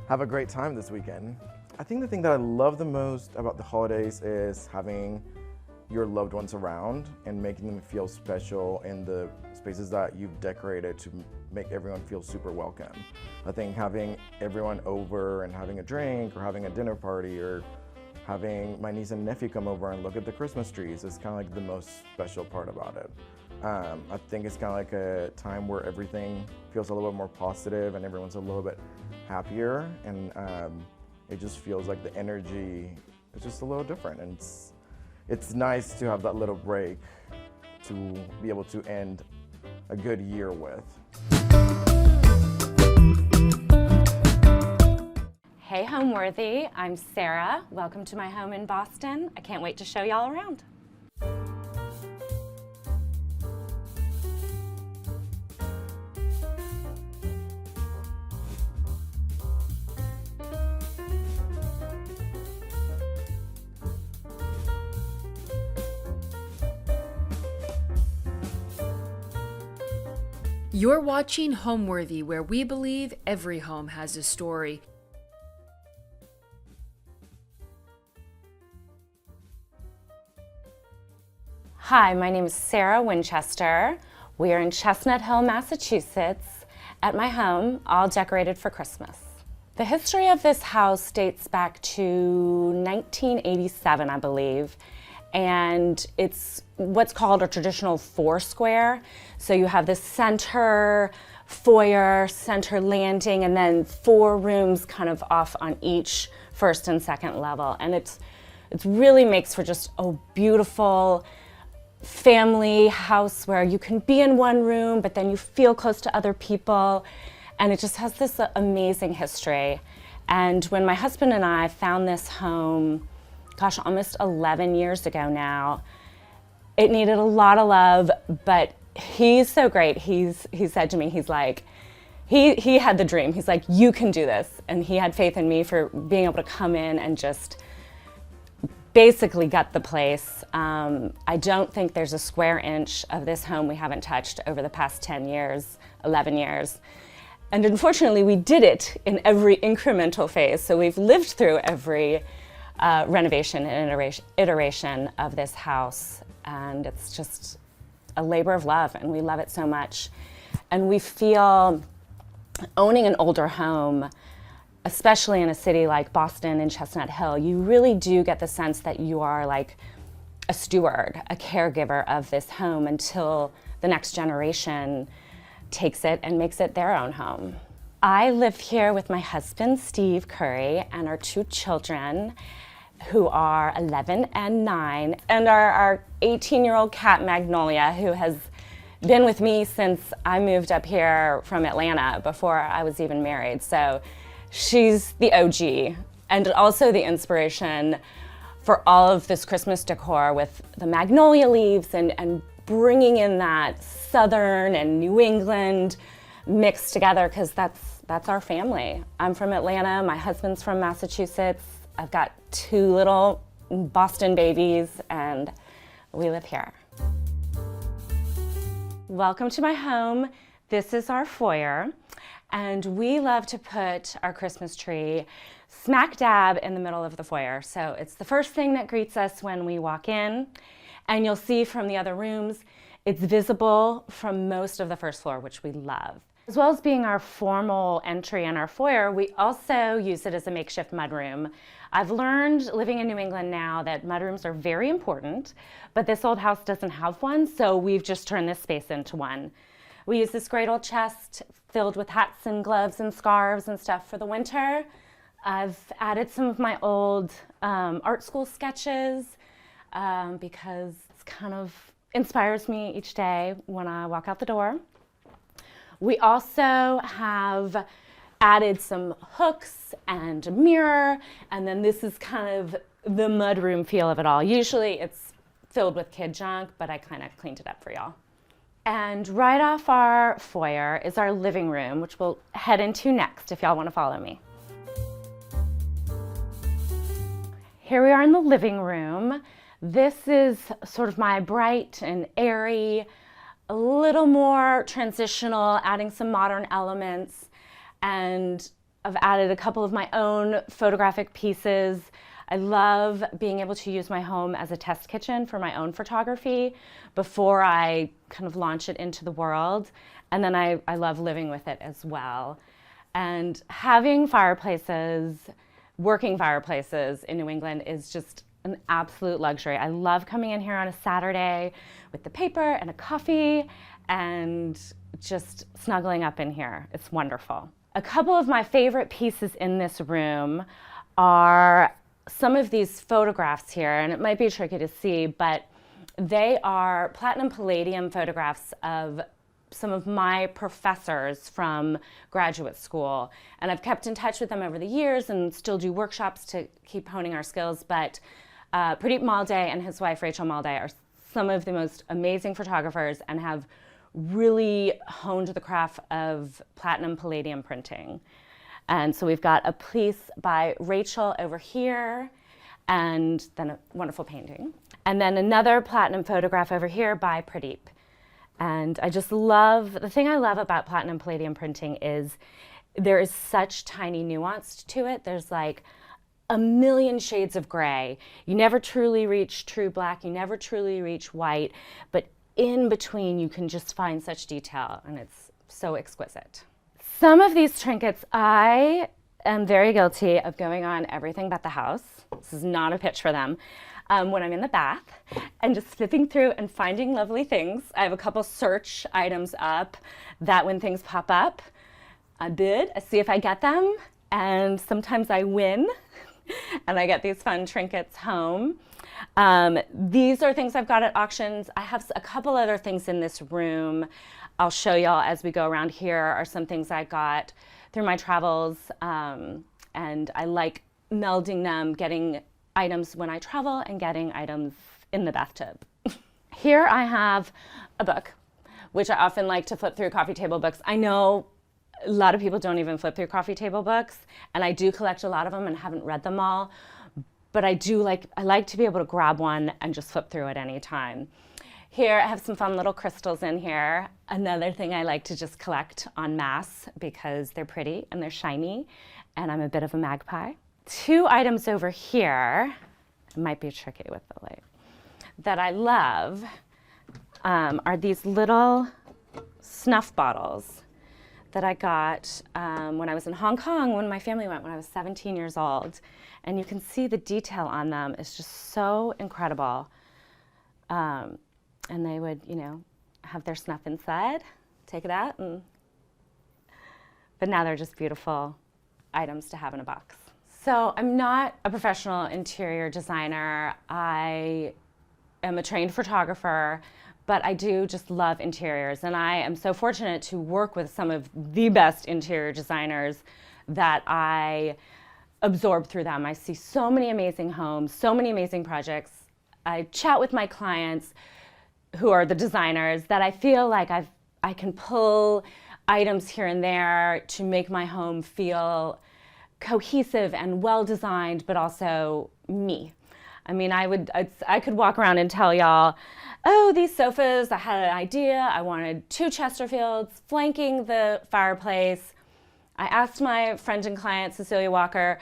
have a great time this weekend. I think the thing that I love the most about the holidays is having your loved ones around and making them feel special in the spaces that you've decorated to make everyone feel super welcome. I think having everyone over and having a drink or having a dinner party or having my niece and nephew come over and look at the Christmas trees is kind of like the most special part about it. I think it's kind of like a time where everything feels a little bit more positive and everyone's a little bit happier, and it just feels like the energy is just a little different, and it's nice to have that little break to be able to end a good year with. Hey Homeworthy, I'm Sarah. Welcome to my home in Boston. I can't wait to show y'all around. You're watching Homeworthy, where we believe every home has a story. Hi, my name is Sarah Winchester. We are in Chestnut Hill, Massachusetts, at my home, all decorated for Christmas. The history of this house dates back to 1987, I believe, and it's what's called a traditional four-square. So you have this center foyer, center landing, and then 4 rooms kind of off on each first and second level. And it really makes for just a beautiful family house where you can be in one room, but then you feel close to other people. And it just has this amazing history. And when my husband and I found this home, gosh, almost 11 years ago now, it needed a lot of love, but he's so great. He said to me, he's like, he had the dream. He's like, you can do this. And he had faith in me for being able to come in and just basically gut the place. I don't think there's a square inch of this home we haven't touched over the past 10 years, 11 years. And unfortunately, we did it in every incremental phase. So we've lived through every renovation and iteration of this house. And it's just a labor of love, and we love it so much. And we feel owning an older home, especially in a city like Boston and Chestnut Hill, you really do get the sense that you are like a steward, a caregiver of this home until the next generation takes it and makes it their own home. I live here with my husband, Steve Curry, and our 2 children, who are 11 and 9, and our 18-year-old cat, Magnolia, who has been with me since I moved up here from Atlanta before I was even married. So she's the OG and also the inspiration for all of this Christmas decor with the magnolia leaves and bringing in that Southern and New England mixed together, because that's our family. I'm from Atlanta, my husband's from Massachusetts. I've got 2 little Boston babies, and we live here. Welcome to my home. This is our foyer, and we love to put our Christmas tree smack dab in the middle of the foyer. So it's the first thing that greets us when we walk in, and you'll see from the other rooms, it's visible from most of the first floor, which we love. As well as being our formal entry in our foyer, we also use it as a makeshift mudroom. I've learned living in New England now that mudrooms are very important, but this old house doesn't have one, so we've just turned this space into one. We use this great old chest filled with hats and gloves and scarves and stuff for the winter. I've added some of my old art school sketches because it kind of inspires me each day when I walk out the door. We also have added some hooks and a mirror, and then this is kind of the mudroom feel of it all. Usually it's filled with kid junk, but I kind of cleaned it up for y'all. And right off our foyer is our living room, which we'll head into next if y'all want to follow me. Here we are in the living room. This is sort of my bright and airy, a little more transitional, adding some modern elements, and I've added a couple of my own photographic pieces. I love being able to use my home as a test kitchen for my own photography before I kind of launch it into the world, and then I love living with it as well. And having fireplaces, working fireplaces in New England is just an absolute luxury. I love coming in here on a Saturday with the paper and a coffee and just snuggling up in here. It's wonderful. A couple of my favorite pieces in this room are some of these photographs here, and it might be tricky to see, but they are platinum palladium photographs of some of my professors from graduate school. And I've kept in touch with them over the years and still do workshops to keep honing our skills, but Pradeep Malde and his wife Rachel Malde are some of the most amazing photographers and have really honed the craft of platinum palladium printing. And so we've got a piece by Rachel over here, and then a wonderful painting. And then another platinum photograph over here by Pradeep. And I just love, the thing I love about platinum palladium printing is there is such tiny nuance to it. There's like a million shades of gray. You never truly reach true black, you never truly reach white, but in between you can just find such detail, and it's so exquisite. Some of these trinkets, I am very guilty of going on everything but the house. This is not a pitch for them. When I'm in the bath and just flipping through and finding lovely things. I have a couple search items up that when things pop up, I see if I get them, and sometimes I win and I get these fun trinkets home. These are things I've got at auctions. I have a couple other things in this room. I'll show y'all as we go around. Here are some things I got through my travels, and I like melding them, getting items when I travel and getting items in the bathtub. Here I have a book, which I often like to flip through coffee table books. I know a lot of people don't even flip through coffee table books, and I do collect a lot of them and haven't read them all, but I like to be able to grab one and just flip through at any time. Here I have some fun little crystals in here. Another thing I like to just collect en masse because they're pretty and they're shiny, and I'm a bit of a magpie. Two items over here, it might be tricky with the light, that I love are these little snuff bottles that I got when I was in Hong Kong when my family went when I was 17 years old. And you can see the detail on them is just so incredible. And they would, have their snuff inside, take it out, but now they're just beautiful items to have in a box. So I'm not a professional interior designer. I am a trained photographer, but I do just love interiors. And I am so fortunate to work with some of the best interior designers that I absorbed through them. I see so many amazing homes, so many amazing projects. I chat with my clients who are the designers that I feel like I can pull items here and there to make my home feel cohesive and well designed, but also me. I mean, I could walk around and tell y'all, oh, these sofas, I had an idea. I wanted 2 Chesterfields flanking the fireplace. I asked my friend and client, Cecilia Walker,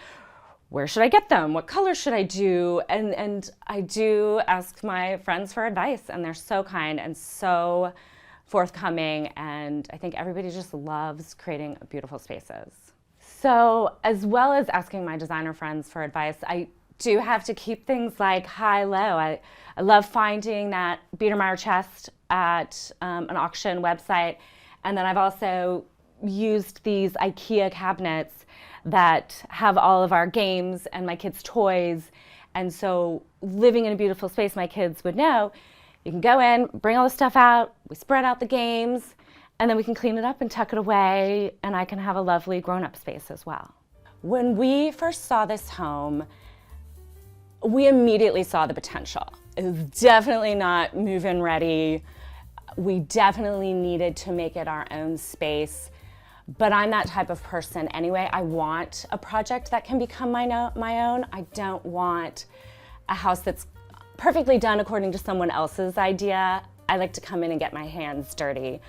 where should I get them? What color should I do? And I do ask my friends for advice, and they're so kind and so forthcoming, and I think everybody just loves creating beautiful spaces. So as well as asking my designer friends for advice, I do have to keep things like high-low. I love finding that Biedermeier chest at an auction website, and then I've also used these IKEA cabinets that have all of our games and my kids' toys. And so living in a beautiful space, my kids would know, you can go in, bring all the stuff out, we spread out the games, and then we can clean it up and tuck it away, and I can have a lovely grown-up space as well. When we first saw this home, we immediately saw the potential. It was definitely not move-in ready. We definitely needed to make it our own space. But I'm that type of person anyway. I want a project that can become my own. I don't want a house that's perfectly done according to someone else's idea. I like to come in and get my hands dirty.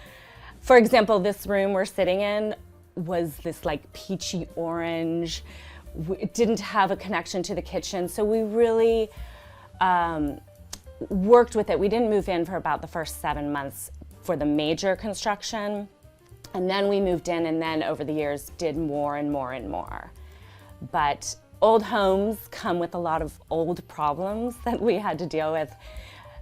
For example, this room we're sitting in was this like peachy orange. It didn't have a connection to the kitchen, so we really worked with it. We didn't move in for about the first 7 months for the major construction. And then we moved in, and then over the years did more and more and more. But old homes come with a lot of old problems that we had to deal with,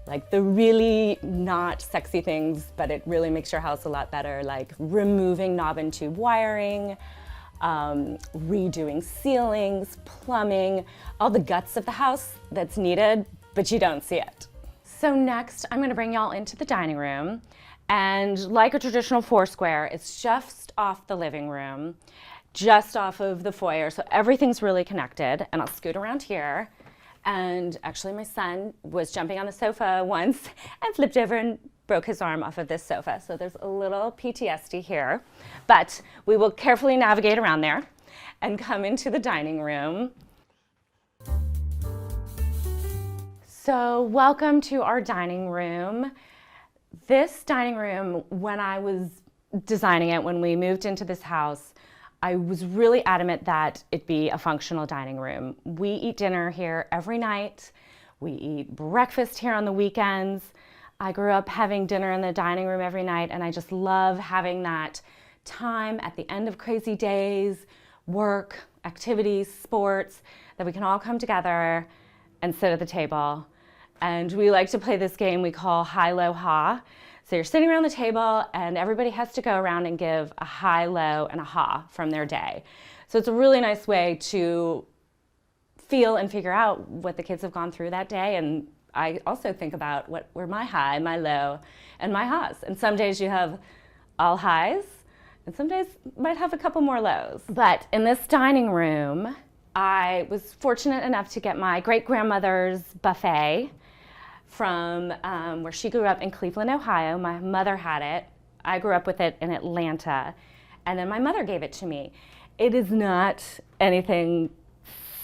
like the really not sexy things, but it really makes your house a lot better, like removing knob and tube wiring, redoing ceilings, plumbing, all the guts of the house that's needed, but you don't see it. So next, I'm gonna bring y'all into the dining room. And like a traditional 4-square, it's just off the living room, just off of the foyer, so everything's really connected. And I'll scoot around here. And actually my son was jumping on the sofa once and flipped over and broke his arm off of this sofa. So there's a little PTSD here. But we will carefully navigate around there and come into the dining room. So welcome to our dining room. This dining room, when I was designing it, when we moved into this house, I was really adamant that it be a functional dining room. We eat dinner here every night. We eat breakfast here on the weekends. I grew up having dinner in the dining room every night, and I just love having that time at the end of crazy days, work, activities, sports, that we can all come together and sit at the table. And we like to play this game we call high, low, ha. So you're sitting around the table and everybody has to go around and give a high, low, and a ha from their day. So it's a really nice way to feel and figure out what the kids have gone through that day. And I also think about what were my high, my low, and my ha's. And some days you have all highs, and some days might have a couple more lows. But in this dining room, I was fortunate enough to get my great-grandmother's buffet from where she grew up in Cleveland, Ohio. My mother had it. I grew up with it in Atlanta. And then my mother gave it to me. It is not anything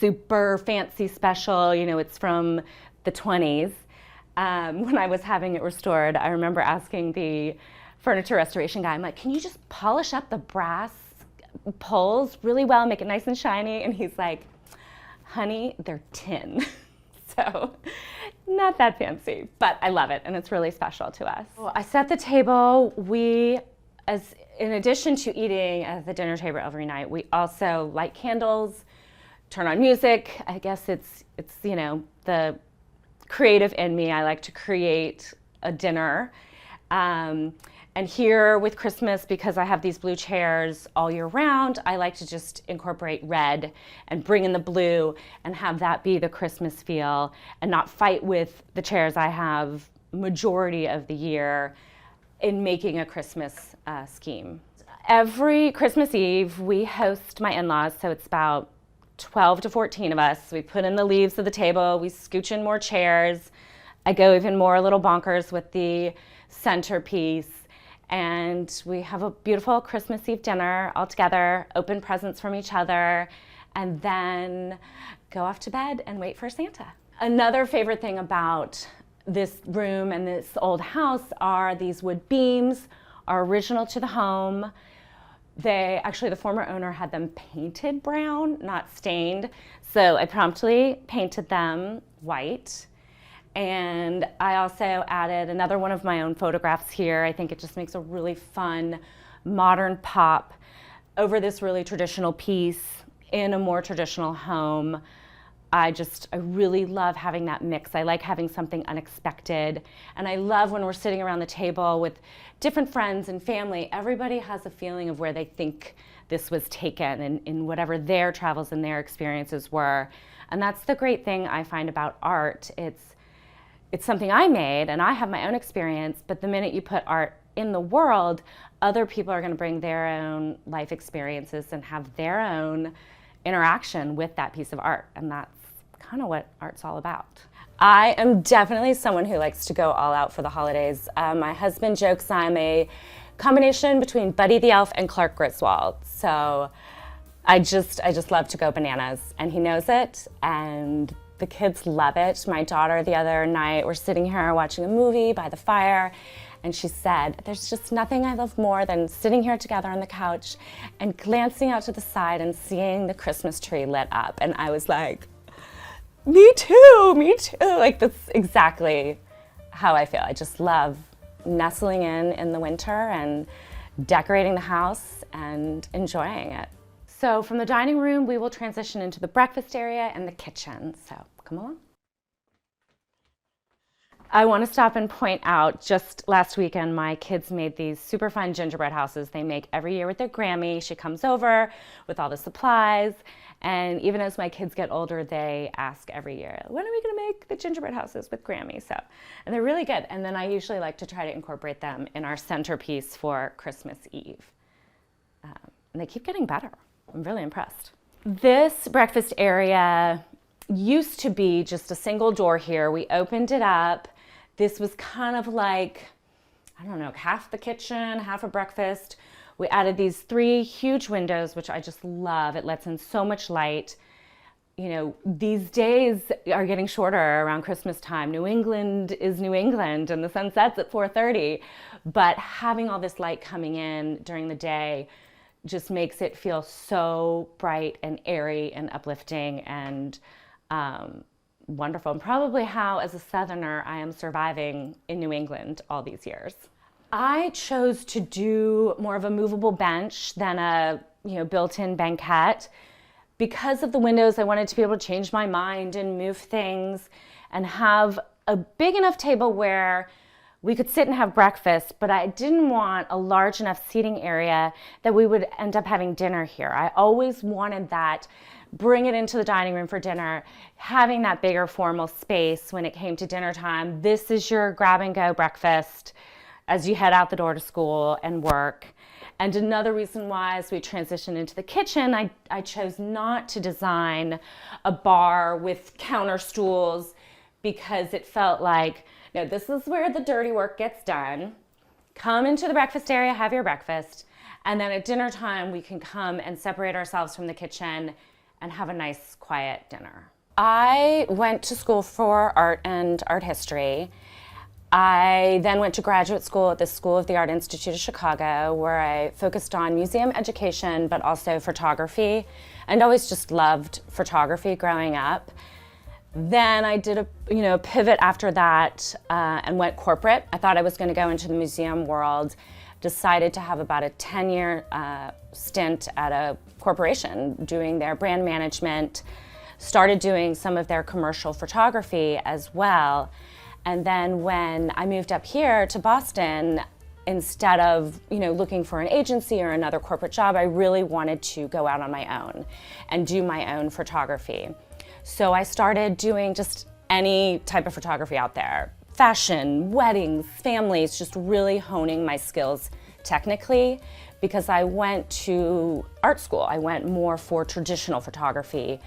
super fancy special. You know, it's from the 20s. When I was having it restored, I remember asking the furniture restoration guy, I'm like, can you just polish up the brass poles really well, make it nice and shiny? And he's like, honey, they're tin. So not that fancy, but I love it, and it's really special to us. Well, I set the table. In addition to eating at the dinner table every night, we also light candles, turn on music. I guess it's you know, the creative in me. I like to create a dinner. And here with Christmas, because I have these blue chairs all year round, I like to just incorporate red and bring in the blue and have that be the Christmas feel and not fight with the chairs I have majority of the year in making a Christmas scheme. Every Christmas Eve, we host my in-laws, so it's about 12 to 14 of us. We put in the leaves of the table, we scooch in more chairs. I go even more a little bonkers with the centerpiece. And we have a beautiful Christmas Eve dinner all together, open presents from each other, and then go off to bed and wait for Santa. Another favorite thing about this room and this old house are these wood beams, are original to the home. The former owner had them painted brown, not stained. So I promptly painted them white. And I also added another one of my own photographs here. I think it just makes a really fun, modern pop over this really traditional piece in a more traditional home. I really love having that mix. I like having something unexpected. And I love when we're sitting around the table with different friends and family, everybody has a feeling of where they think this was taken and in whatever their travels and their experiences were. And that's the great thing I find about art. It's something I made and I have my own experience, but the minute you put art in the world, other people are going to bring their own life experiences and have their own interaction with that piece of art. And that's kind of what art's all about. I am definitely someone who likes to go all out for the holidays. My husband jokes I'm a combination between Buddy the Elf and Clark Griswold. So I just love to go bananas, and he knows it, and the kids love it. My daughter the other night, we're sitting here watching a movie by the fire, and she said, "There's just nothing I love more than sitting here together on the couch and glancing out to the side and seeing the Christmas tree lit up." And I was like, me too, me too. Like, that's exactly how I feel. I just love nestling in the winter and decorating the house and enjoying it. So from the dining room, we will transition into the breakfast area and the kitchen. So come along. I want to stop and point out, just last weekend, my kids made these super fun gingerbread houses they make every year with their Grammy. She comes over with all the supplies. And even as my kids get older, they ask every year, when are we going to make the gingerbread houses with Grammy? So, and they're really good. And then I usually like to try to incorporate them in our centerpiece for Christmas Eve. And they keep getting better. I'm really impressed. This breakfast area used to be just a single door here. We opened it up. This was kind of like, I don't know, half the kitchen, half a breakfast. We added these 3 huge windows, which I just love. It lets in so much light. You know, these days are getting shorter around Christmas time. New England is New England and the sun sets at 4:30. But having all this light coming in during the day just makes it feel so bright and airy and uplifting and wonderful. And probably how, as a Southerner, I am surviving in New England all these years. I chose to do more of a movable bench than a built-in banquette. Because of the windows, I wanted to be able to change my mind and move things and have a big enough table where we could sit and have breakfast, but I didn't want a large enough seating area that we would end up having dinner here. I always wanted that, bring it into the dining room for dinner, having that bigger formal space when it came to dinner time. This is your grab and go breakfast as you head out the door to school and work. And another reason why, as we transition into the kitchen, I chose not to design a bar with counter stools because it felt like, no, this is where the dirty work gets done. Come into the breakfast area, have your breakfast, and then at dinner time, we can come and separate ourselves from the kitchen and have a nice, quiet dinner. I went to school for art and art history. I then went to graduate school at the School of the Art Institute of Chicago, where I focused on museum education, but also photography, and always just loved photography growing up. Then I did a pivot after that and went corporate. I thought I was going to go into the museum world. Decided to have about a 10-year stint at a corporation doing their brand management. Started doing some of their commercial photography as well. And then when I moved up here to Boston, instead of looking for an agency or another corporate job, I really wanted to go out on my own and do my own photography. So I started doing just any type of photography out there. Fashion, weddings, families, just really honing my skills technically because I went to art school. I went more for traditional photography,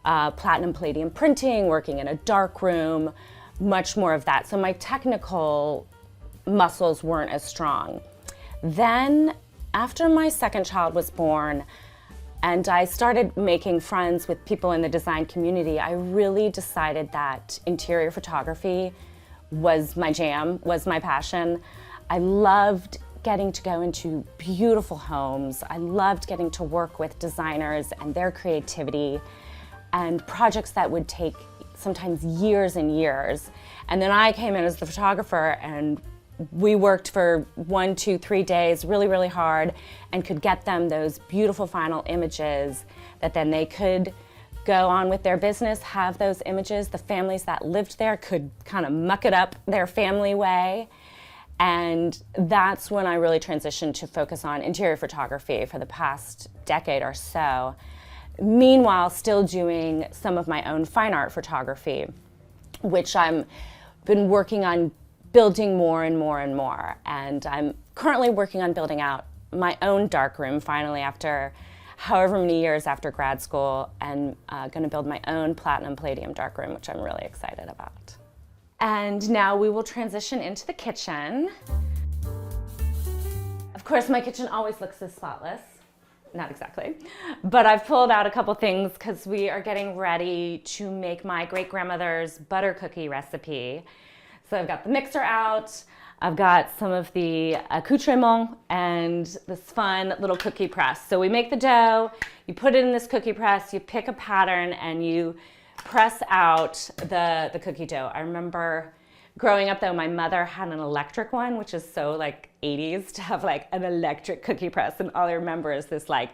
platinum palladium printing, working in a dark room, much more of that. So my technical muscles weren't as strong. Then after my second child was born and I started making friends with people in the design community, I really decided that interior photography was my jam, was my passion. I loved getting to go into beautiful homes. I loved getting to work with designers and their creativity and projects that would take sometimes years and years. And then I came in as the photographer, and we worked for 1, 2, 3 days really, really hard and could get them those beautiful final images that then they could go on with their business, have those images. The families that lived there could kind of muck it up their family way. And that's when I really transitioned to focus on interior photography for the past decade or so. Meanwhile, still doing some of my own fine art photography, which I'm been working on building more and more and more. And I'm currently working on building out my own darkroom finally after however many years after grad school, and going to build my own platinum palladium darkroom, which I'm really excited about. And now we will transition into the kitchen. Of course, my kitchen always looks as spotless. Not exactly, but I've pulled out a couple things because we are getting ready to make my great-grandmother's butter cookie recipe. So I've got the mixer out, I've got some of the accoutrements and this fun little cookie press. So we make the dough, you put it in this cookie press, you pick a pattern and you press out the cookie dough. I remember growing up though, my mother had an electric one, which is so like 80s to have like an electric cookie press, and all I remember is this like,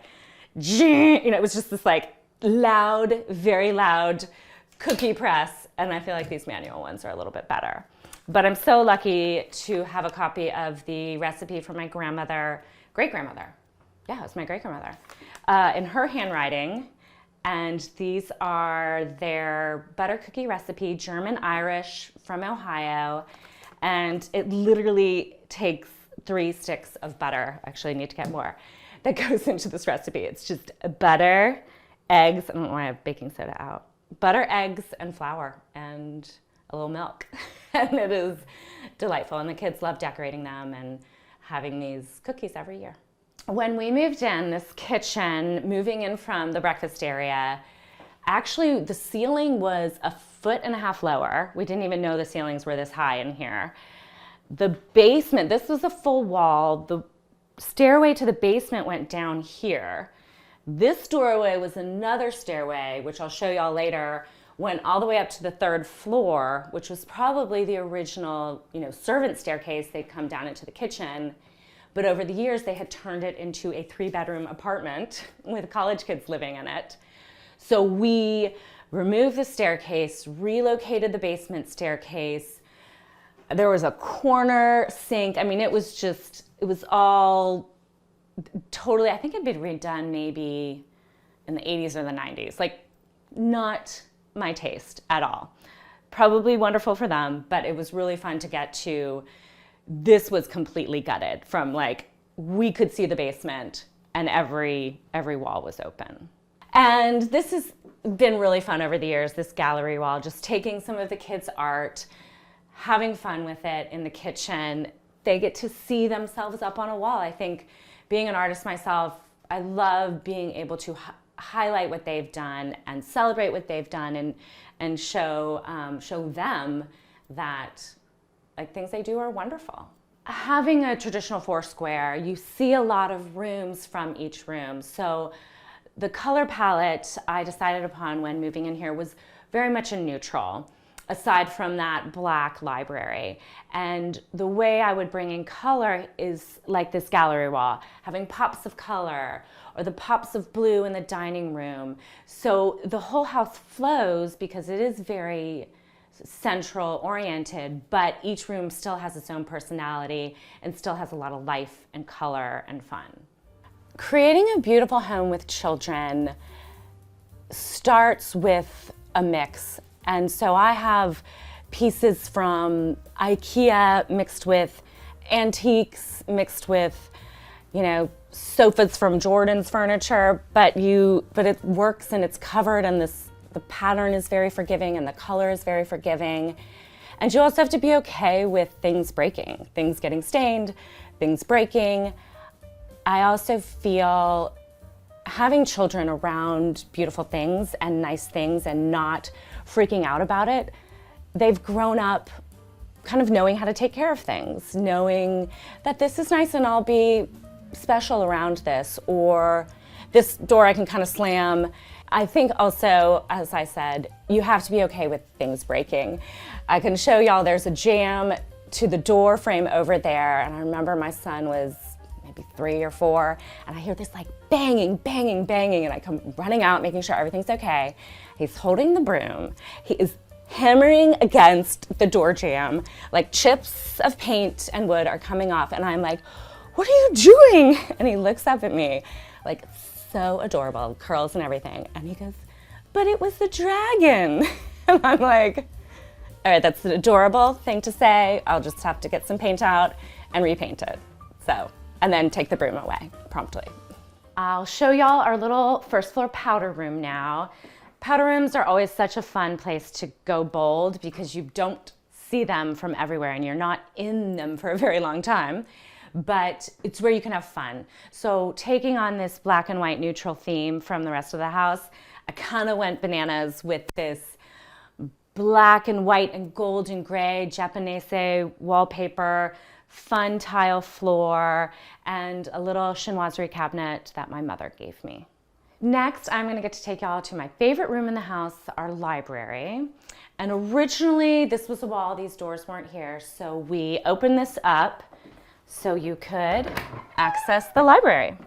it was just this like loud, very loud cookie press, and I feel like these manual ones are a little bit better. But I'm so lucky to have a copy of the recipe from my great-grandmother. Yeah, it was my great-grandmother, in her handwriting. And these are their butter cookie recipe, German-Irish from Ohio. And it literally takes 3 sticks of butter. Actually, I need to get more. That goes into this recipe. It's just butter, eggs, I don't know why I have baking soda out. Butter, eggs, and flour, and a little milk. And it is delightful. And the kids love decorating them and having these cookies every year. When we moved in, this kitchen, moving in from the breakfast area, actually the ceiling was 1.5 feet lower. We didn't even know the ceilings were this high in here. The basement, this was a full wall. The stairway to the basement went down here. This doorway was another stairway, which I'll show y'all later, went all the way up to the 3rd floor, which was probably the original, servant staircase. They'd come down into the kitchen. But over the years, they had turned it into a 3-bedroom apartment with college kids living in it. So we removed the staircase, relocated the basement staircase. There was a corner sink. I mean, it was all totally, I think it'd been redone maybe in the 80s or the 90s. Like, not my taste at all. Probably wonderful for them, but it was really fun to get to. This was completely gutted from like, we could see the basement and every wall was open. And this has been really fun over the years, this gallery wall, just taking some of the kids' art, having fun with it in the kitchen. They get to see themselves up on a wall. I think being an artist myself, I love being able to highlight what they've done and celebrate what they've done and show them that like things they do are wonderful. Having a traditional 4-square, you see a lot of rooms from each room. So the color palette I decided upon when moving in here was very much a neutral, aside from that black library. And the way I would bring in color is like this gallery wall, having pops of color, or the pops of blue in the dining room. So the whole house flows because it is very central oriented, but each room still has its own personality and still has a lot of life and color and fun. Creating a beautiful home with children starts with a mix. And so I have pieces from IKEA mixed with antiques, mixed with sofas from Jordan's furniture, but it works and it's covered, and the pattern is very forgiving and the color is very forgiving. And you also have to be okay with things breaking, things getting stained, things breaking. I also feel having children around beautiful things and nice things and not freaking out about it, they've grown up kind of knowing how to take care of things, knowing that this is nice and I'll be special around this, or this door I can kind of slam. I think also, as I said, you have to be okay with things breaking. I can show y'all there's a jam to the door frame over there, and I remember my son was maybe 3 or 4, and I hear this like banging, banging, banging, and I come running out making sure everything's okay. He's holding the broom. He is hammering against the door jamb, like chips of paint and wood are coming off, and I'm like, "What are you doing?" And he looks up at me like so adorable, curls and everything, and he goes, "But it was the dragon." And I'm like, all right, that's an adorable thing to say. I'll just have to get some paint out and repaint it. So, and then take the broom away promptly. I'll show y'all our little first floor powder room now. Powder rooms are always such a fun place to go bold because you don't see them from everywhere and you're not in them for a very long time, but it's where you can have fun. So taking on this black and white neutral theme from the rest of the house, I kind of went bananas with this black and white and gold and gray Japanese wallpaper, fun tile floor, and a little chinoiserie cabinet that my mother gave me. Next, I'm gonna get to take y'all to my favorite room in the house, our library. And originally, this was a wall, these doors weren't here, so we opened this up so you could access the library.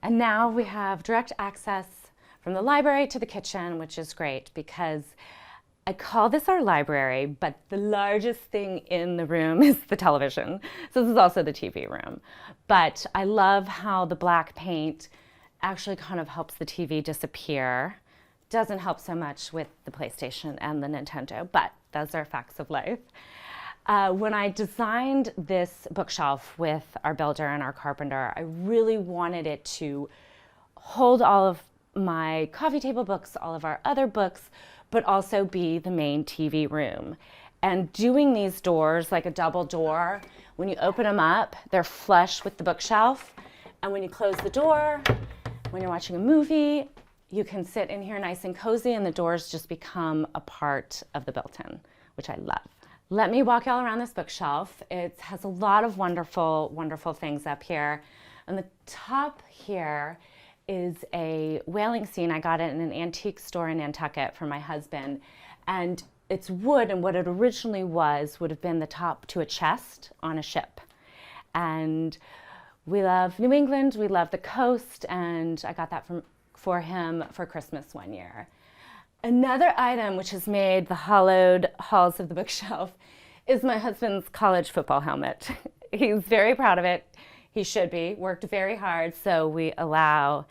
And now we have direct access from the library to the kitchen, which is great because I call this our library, but the largest thing in the room is the television. So this is also the TV room. But I love how the black paint actually kind of helps the TV disappear. Doesn't help so much with the PlayStation and the Nintendo, but those are facts of life. When I designed this bookshelf with our builder and our carpenter, I really wanted it to hold all of my coffee table books, all of our other books, but also be the main TV room. And doing these doors, like a double door, when you open them up, they're flush with the bookshelf. And when you close the door, when you're watching a movie, you can sit in here nice and cozy and the doors just become a part of the built-in, which I love. Let me walk y'all around this bookshelf. It has a lot of wonderful, wonderful things up here. On the top here is a whaling scene. I got it in an antique store in Nantucket for my husband. And it's wood, and what it originally was would have been the top to a chest on a ship. And we love New England, we love the coast, and I got that for him for Christmas one year. Another item which has made the hollowed halls of the bookshelf is my husband's college football helmet. He's very proud of it. He should be, worked very hard, so we allow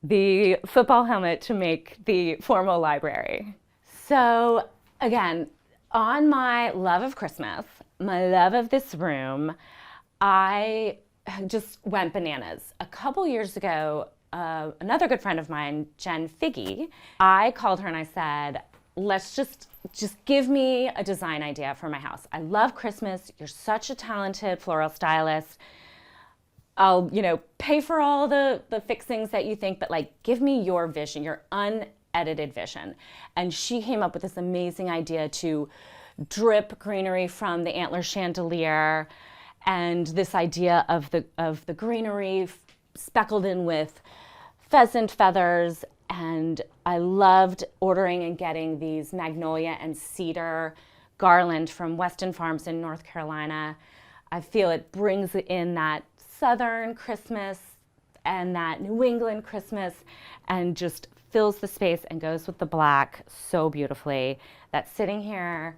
the football helmet to make the formal library. So again, on my love of Christmas, my love of this room, I just went bananas. A couple years ago, another good friend of mine, Jen Figgy, I called her and I said, let's just give me a design idea for my house. I love Christmas. You're such a talented floral stylist. I'll, pay for all the fixings that you think, but like, give me your vision, your unedited vision. And she came up with this amazing idea to drip greenery from the antler chandelier, and this idea of the greenery speckled in with pheasant feathers. And I loved ordering and getting these magnolia and cedar garland from Weston Farms in North Carolina. I feel it brings in that Southern Christmas and that New England Christmas and just fills the space and goes with the black so beautifully that sitting here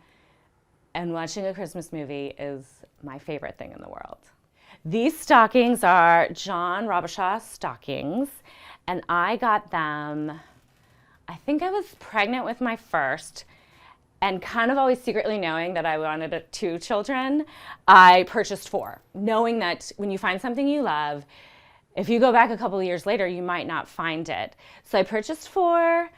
and watching a Christmas movie is my favorite thing in the world. These stockings are John Robichaud stockings, and I got them, I think I was pregnant with my first, And kind of always secretly knowing that I wanted 2 children, I purchased 4, knowing that when you find something you love, if you go back a couple of years later, you might not find it. So I purchased 4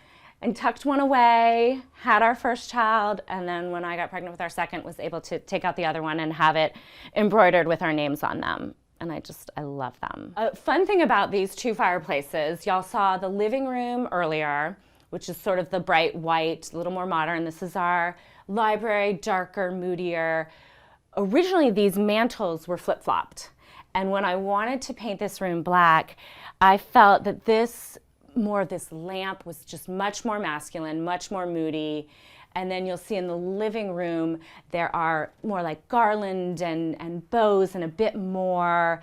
and tucked one away, had our first child, and then when I got pregnant with our second, was able to take out the other one and have it embroidered with our names on them. And I love them. A fun thing about these 2 fireplaces, y'all saw the living room earlier, which is sort of the bright white, a little more modern. This is our library, darker, moodier. Originally, these mantles were flip-flopped. And when I wanted to paint this room black, I felt that this lamp was just much more masculine, much more moody. And then you'll see in the living room, there are more like garland and bows and a bit more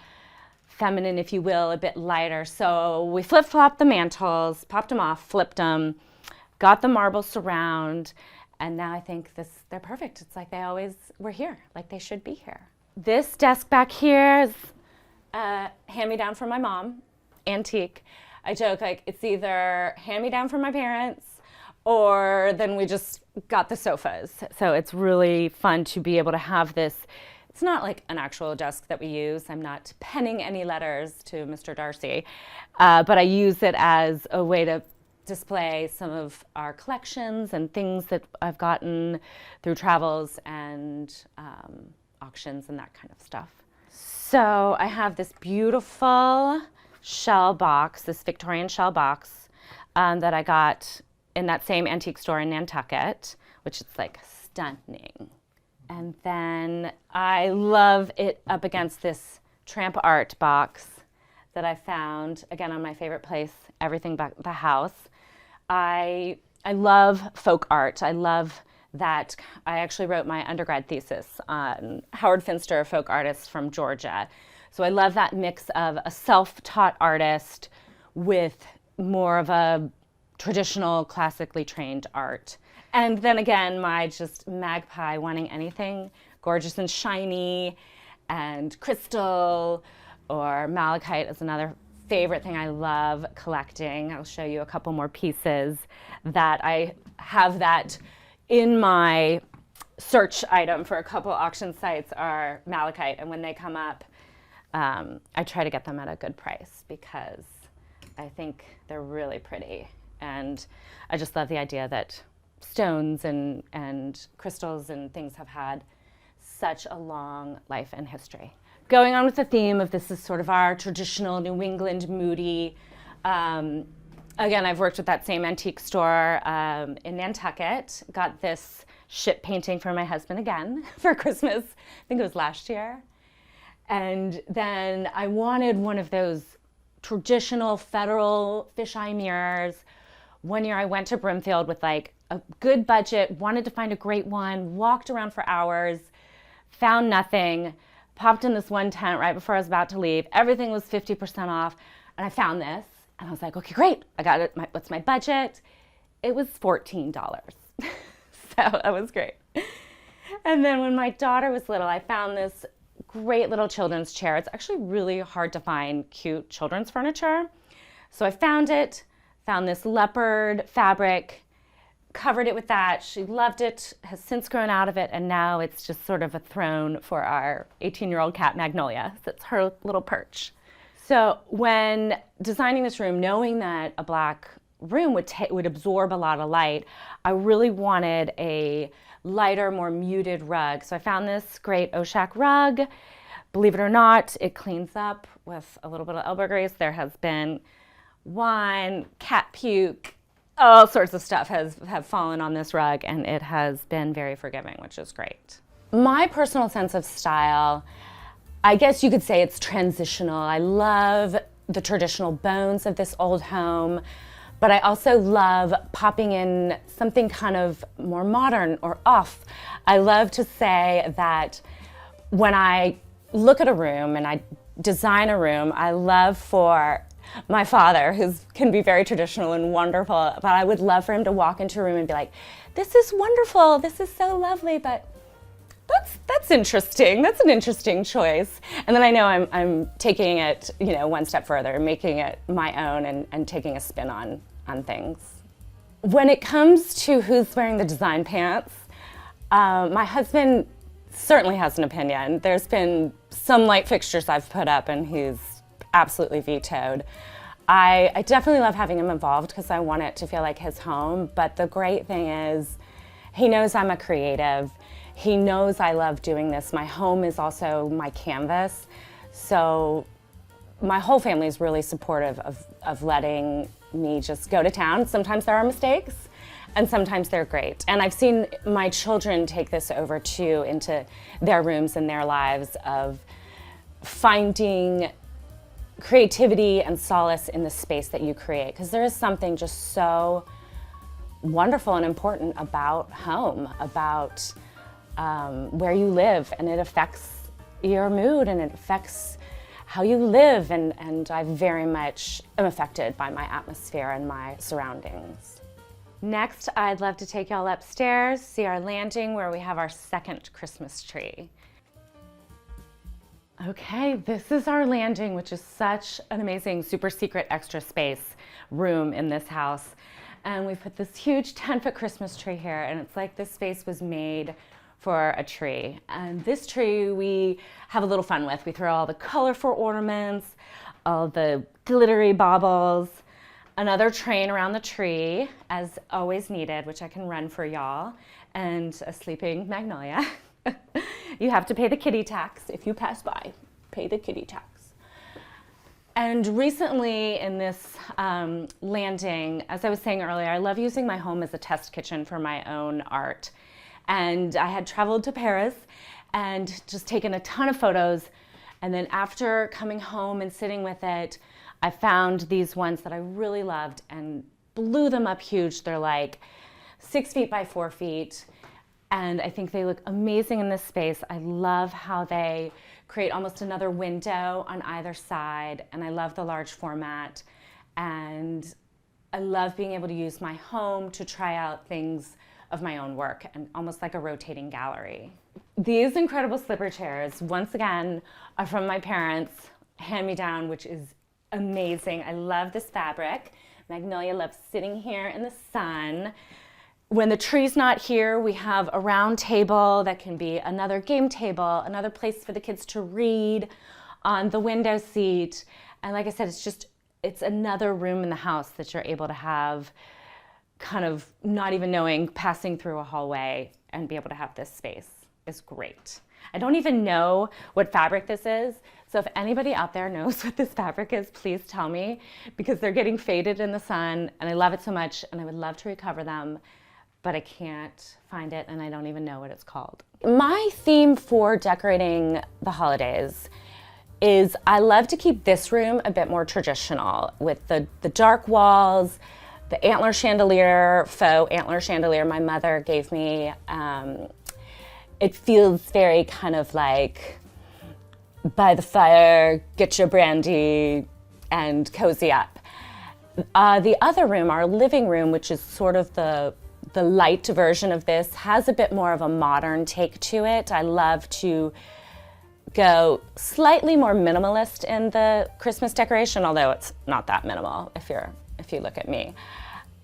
feminine, if you will, a bit lighter. So we flip-flopped the mantles, popped them off, flipped them, got the marble surround, and now I think they're perfect. It's like they always were here, like they should be here. This desk back here is hand-me-down from my mom, antique. I joke, like, it's either hand-me-down from my parents or then we just got the sofas. So it's really fun to be able to have this. It's not like an actual desk that we use. I'm not penning any letters to Mr. Darcy, but I use it as a way to display some of our collections and things that I've gotten through travels and auctions and that kind of stuff. So I have this beautiful shell box, this Victorian shell box that I got in that same antique store in Nantucket, which is like stunning. And then I love it up against this tramp art box that I found, again, on my favorite place, Everything But the House. I love folk art. I love that. I actually wrote my undergrad thesis on Howard Finster, a folk artist from Georgia. So I love that mix of a self-taught artist with more of a traditional, classically trained art. And then again, my just magpie wanting anything gorgeous and shiny, and crystal or malachite is another favorite thing I love collecting. I'll show you a couple more pieces that I have that in my search item for a couple auction sites are malachite, and when they come up, I try to get them at a good price because I think they're really pretty. And I just love the idea that stones and crystals and things have had such a long life and history. Going on with the theme of this is sort of our traditional New England moody. Again, I've worked with that same antique store in Nantucket. Got this ship painting for my husband again for Christmas. I think it was last year. And then I wanted one of those traditional federal fisheye mirrors. One year I went to Brimfield with like a good budget, wanted to find a great one, walked around for hours, found nothing, popped in this one tent right before I was about to leave. Everything was 50% off, and I found this, and I was like, okay, great, I got it. What's my budget? It was $14. So that was great. And then when my daughter was little, I found this great little children's chair. It's actually really hard to find cute children's furniture. So I found it, found this leopard fabric, covered it with that. She loved it, has since grown out of it, and now it's just sort of a throne for our 18-year-old cat, Magnolia. So it's her little perch. So when designing this room, knowing that a black room would absorb a lot of light, I really wanted a lighter, more muted rug. So I found this great Oshak rug. Believe it or not, it cleans up with a little bit of elbow grease. There has been wine, cat puke, all sorts of stuff have fallen on this rug, and it has been very forgiving, which is great. My personal sense of style, I guess you could say it's transitional. I love the traditional bones of this old home, but I also love popping in something kind of more modern or off. I love to say that when I look at a room and I design a room, I love for my father, who can be very traditional and wonderful, but I would love for him to walk into a room and be like, this is wonderful, this is so lovely, but that's interesting. That's an interesting choice. And then I know I'm taking it, one step further, making it my own and taking a spin on things. When it comes to who's wearing the design pants, My husband certainly has an opinion. There's been some light fixtures I've put up and he's absolutely vetoed. I definitely love having him involved because I want it to feel like his home, but the great thing is he knows I'm a creative. He knows I love doing this. My home is also my canvas, so my whole family is really supportive of letting me just go to town. Sometimes there are mistakes, and sometimes they're great. And I've seen my children take this over too into their rooms and their lives of finding creativity and solace in the space that you create, because there is something just so wonderful and important about home, about where you live, and it affects your mood and it affects how you live, and I very much am affected by my atmosphere and my surroundings. Next, I'd love to take y'all upstairs, see our landing where we have our second Christmas tree. Okay, this is our landing, which is such an amazing super secret extra space room in this house. And we put this huge 10-foot Christmas tree here, and it's like this space was made for a tree. And this tree we have a little fun with. We throw all the colorful ornaments, all the glittery baubles, another train around the tree as always needed, which I can run for y'all, and a sleeping magnolia. You have to pay the kitty tax if you pass by. Pay the kitty tax. And recently in this landing, as I was saying earlier, I love using my home as a test kitchen for my own art. And I had traveled to Paris and just taken a ton of photos. And then after coming home and sitting with it, I found these ones that I really loved and blew them up huge. They're like 6 feet by 4 feet. And I think they look amazing in this space. I love how they create almost another window on either side. And I love the large format. And I love being able to use my home to try out things of my own work, and almost like a rotating gallery. These incredible slipper chairs, once again, are from my parents, hand-me-down, which is amazing. I love this fabric. Magnolia loves sitting here in the sun. When the tree's not here, we have a round table that can be another game table, another place for the kids to read, on the window seat. And like I said, it's another room in the house that you're able to have kind of not even knowing, passing through a hallway and be able to have this space is great. I don't even know what fabric this is, so if anybody out there knows what this fabric is, please tell me, because they're getting faded in the sun and I love it so much and I would love to recover them, but I can't find it and I don't even know what it's called. My theme for decorating the holidays is I love to keep this room a bit more traditional with the dark walls, the antler chandelier, faux antler chandelier my mother gave me. It feels very kind of like by the fire, get your brandy, and cozy up. The other room, our living room, which is sort of the light version of this, has a bit more of a modern take to it. I love to go slightly more minimalist in the Christmas decoration, although it's not that minimal if you look at me.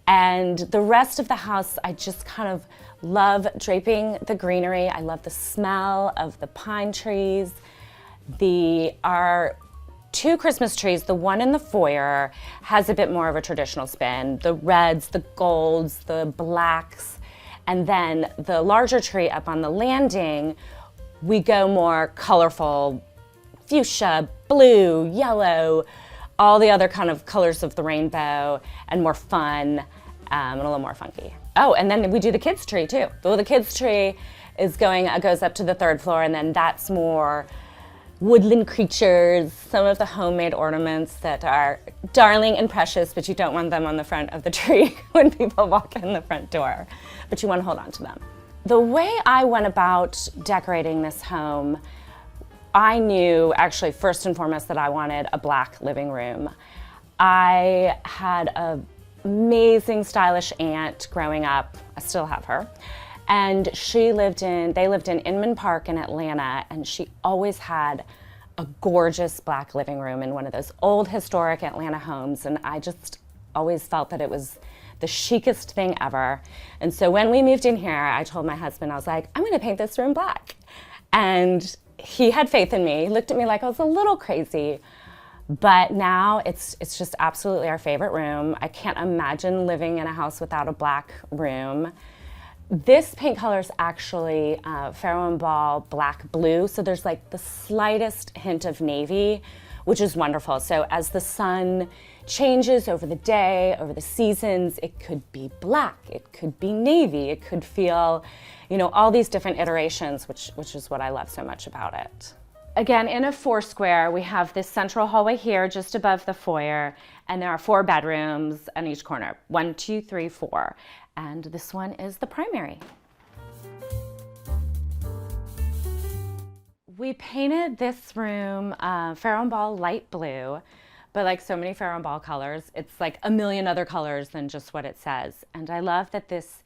And the rest of the house, I just kind of love draping the greenery. I love the smell of the pine trees. Our 2 Christmas trees, the one in the foyer has a bit more of a traditional spin. The reds, the golds, the blacks, and then the larger tree up on the landing, we go more colorful, fuchsia, blue, yellow, all the other kind of colors of the rainbow, and more fun, and a little more funky. Oh, and then we do the kids' tree too. Well, the kids' tree goes up to the 3rd floor, and then that's more woodland creatures, some of the homemade ornaments that are darling and precious, but you don't want them on the front of the tree when people walk in the front door, but you want to hold on to them. The way I went about decorating this home, I knew actually first and foremost that I wanted a black living room. I had an amazing stylish aunt growing up. I still have her. And they lived in Inman Park in Atlanta, and she always had a gorgeous black living room in one of those old historic Atlanta homes, and I just always felt that it was the chicest thing ever. And so when we moved in here, I told my husband, I was like, I'm gonna paint this room black. And he had faith in me. He looked at me like I was a little crazy. But now it's just absolutely our favorite room. I can't imagine living in a house without a black room. This paint color is actually Faro and Ball black blue, so there's like the slightest hint of navy, which is wonderful. So as the sun changes over the day, over the seasons, it could be black, it could be navy, it could feel, you know, all these different iterations, which is what I love so much about it. Again, in a 4 square, we have this central hallway here just above the foyer, and there are 4 bedrooms on each corner. 1, 2, 3, 4. And this one is the primary. We painted this room Faro and Ball light blue, but like so many Faro and Ball colors, it's like a million other colors than just what it says. And I love that this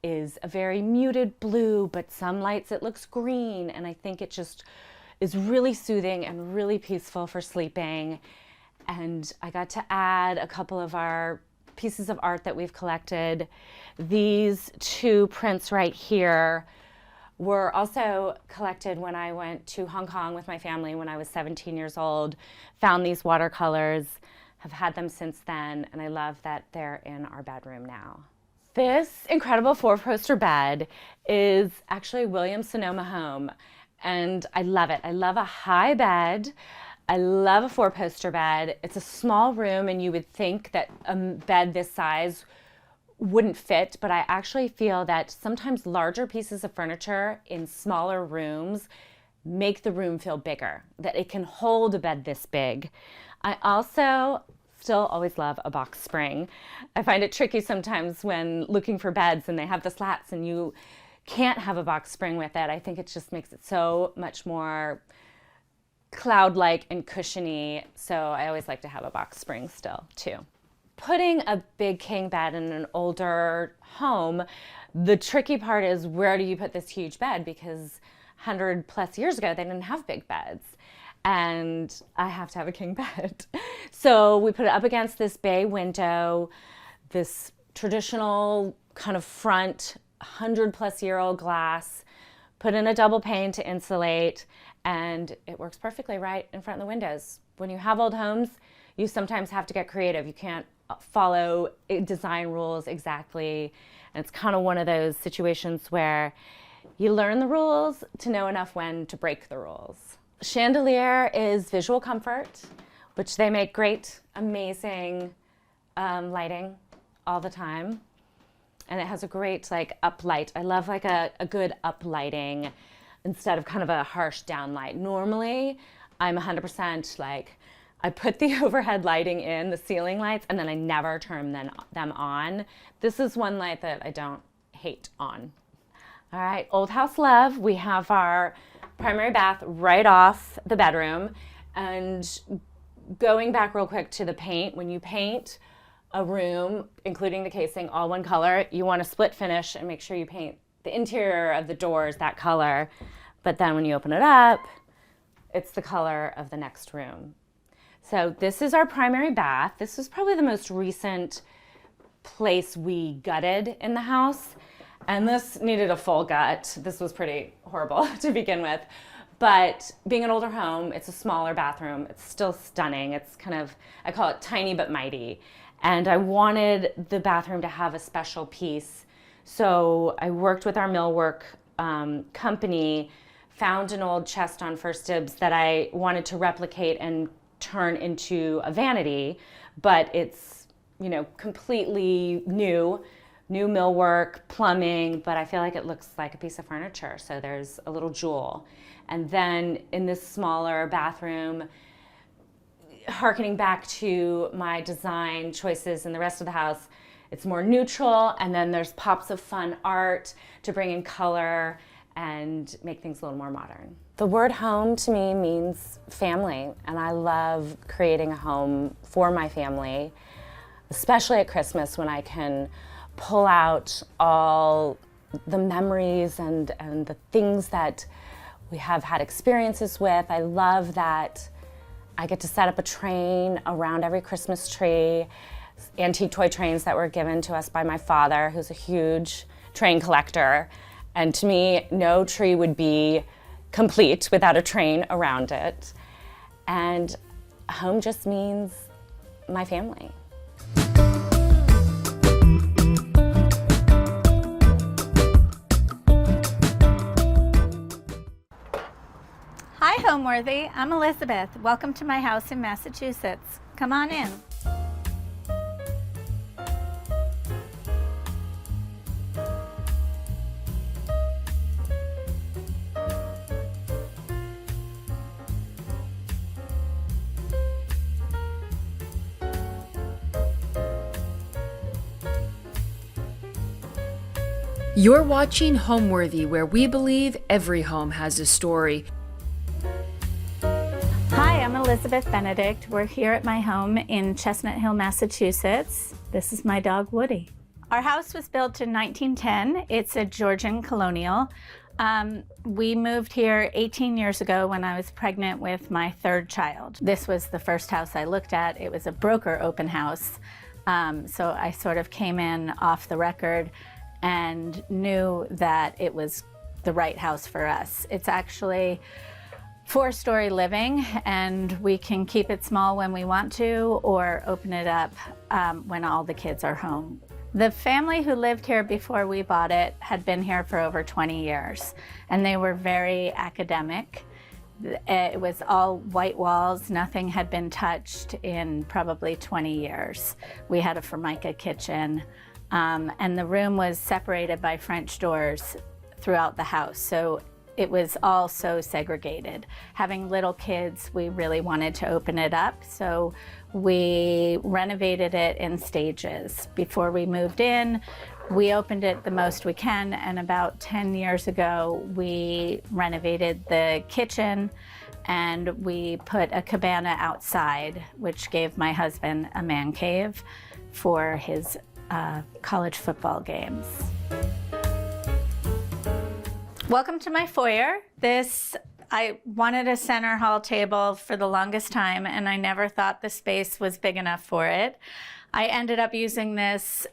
is a very muted blue, but some lights it looks green, and I think it just is really soothing and really peaceful for sleeping. And I got to add a couple of our pieces of art that we've collected. These 2 prints right here were also collected when I went to Hong Kong with my family when I was 17 years old. Found these watercolors, have had them since then, and I love that they're in our bedroom now. This incredible 4-poster bed is actually Williams Sonoma Home, and I love it. I love a high bed. I love a 4-poster bed. It's a small room, and you would think that a bed this size wouldn't fit, but I actually feel that sometimes larger pieces of furniture in smaller rooms make the room feel bigger, that it can hold a bed this big. I also still always love a box spring. I find it tricky sometimes when looking for beds and they have the slats and you can't have a box spring with it. I think it just makes it so much more cloud-like and cushiony, so I always like to have a box spring still too. Putting a big king bed in an older home, the tricky part is where do you put this huge bed, because 100+ years ago they didn't have big beds, and I have to have a king bed. So we put it up against this bay window, this traditional kind of front 100+ year old glass, put in a double pane to insulate, and it works perfectly right in front of the windows. When you have old homes, you sometimes have to get creative. You can't follow design rules exactly. And it's kind of one of those situations where you learn the rules to know enough when to break the rules. Chandelier is visual comfort, which they make great, amazing lighting all the time. And it has a great like up light. I love like a good up lighting instead of kind of a harsh down light. Normally, I'm 100% like, I put the overhead lighting in, the ceiling lights, and then I never turn them on. This is one light that I don't hate on. All right, Old House Love. We have our primary bath right off the bedroom. And going back real quick to the paint, when you paint a room, including the casing, all one color, you want to split finish and make sure you paint the interior of the doors that color. But then when you open it up, it's the color of the next room. So this is our primary bath. This is probably the most recent place we gutted in the house. And this needed a full gut. This was pretty horrible to begin with. But being an older home, it's a smaller bathroom. It's still stunning. It's kind of, I call it tiny but mighty. And I wanted the bathroom to have a special piece. So I worked with our millwork company, found an old chest on First Dibs that I wanted to replicate and turn into a vanity, but it's, you know, completely new millwork, plumbing, but I feel like it looks like a piece of furniture. So there's a little jewel. And then in this smaller bathroom, harkening back to my design choices in the rest of the house, it's more neutral, and then there's pops of fun art to bring in color and make things a little more modern. The word home to me means family, and I love creating a home for my family, especially at Christmas when I can pull out all the memories and the things that we have had experiences with. I love that I get to set up a train around every Christmas tree, antique toy trains that were given to us by my father, who's a huge train collector. And to me, no tree would be complete without a train around it. And home just means my family. Hi, Homeworthy. I'm Elizabeth. Welcome to my house in Massachusetts. Come on in. You're watching Homeworthy, where we believe every home has a story. Hi, I'm Elizabeth Benedict. We're here at my home in Chestnut Hill, Massachusetts. This is my dog, Woody. Our house was built in 1910. It's a Georgian colonial. We moved here 18 years ago when I was pregnant with my third child. This was the first house I looked at. It was a broker open house. So I sort of came in off the record and knew that it was the right house for us. It's actually 4-story living, and we can keep it small when we want to or open it up when all the kids are home. The family who lived here before we bought it had been here for over 20 years, and they were very academic. It was all white walls. Nothing had been touched in probably 20 years. We had a Formica kitchen, and the room was separated by French doors throughout the house. So it was all so segregated. Having little kids, we really wanted to open it up. So we renovated it in stages. Before we moved in, we opened it the most we can. And about 10 years ago, we renovated the kitchen and we put a cabana outside, which gave my husband a man cave for his college football games. Welcome to my foyer. I wanted a center hall table for the longest time, and I never thought the space was big enough for it. I ended up using this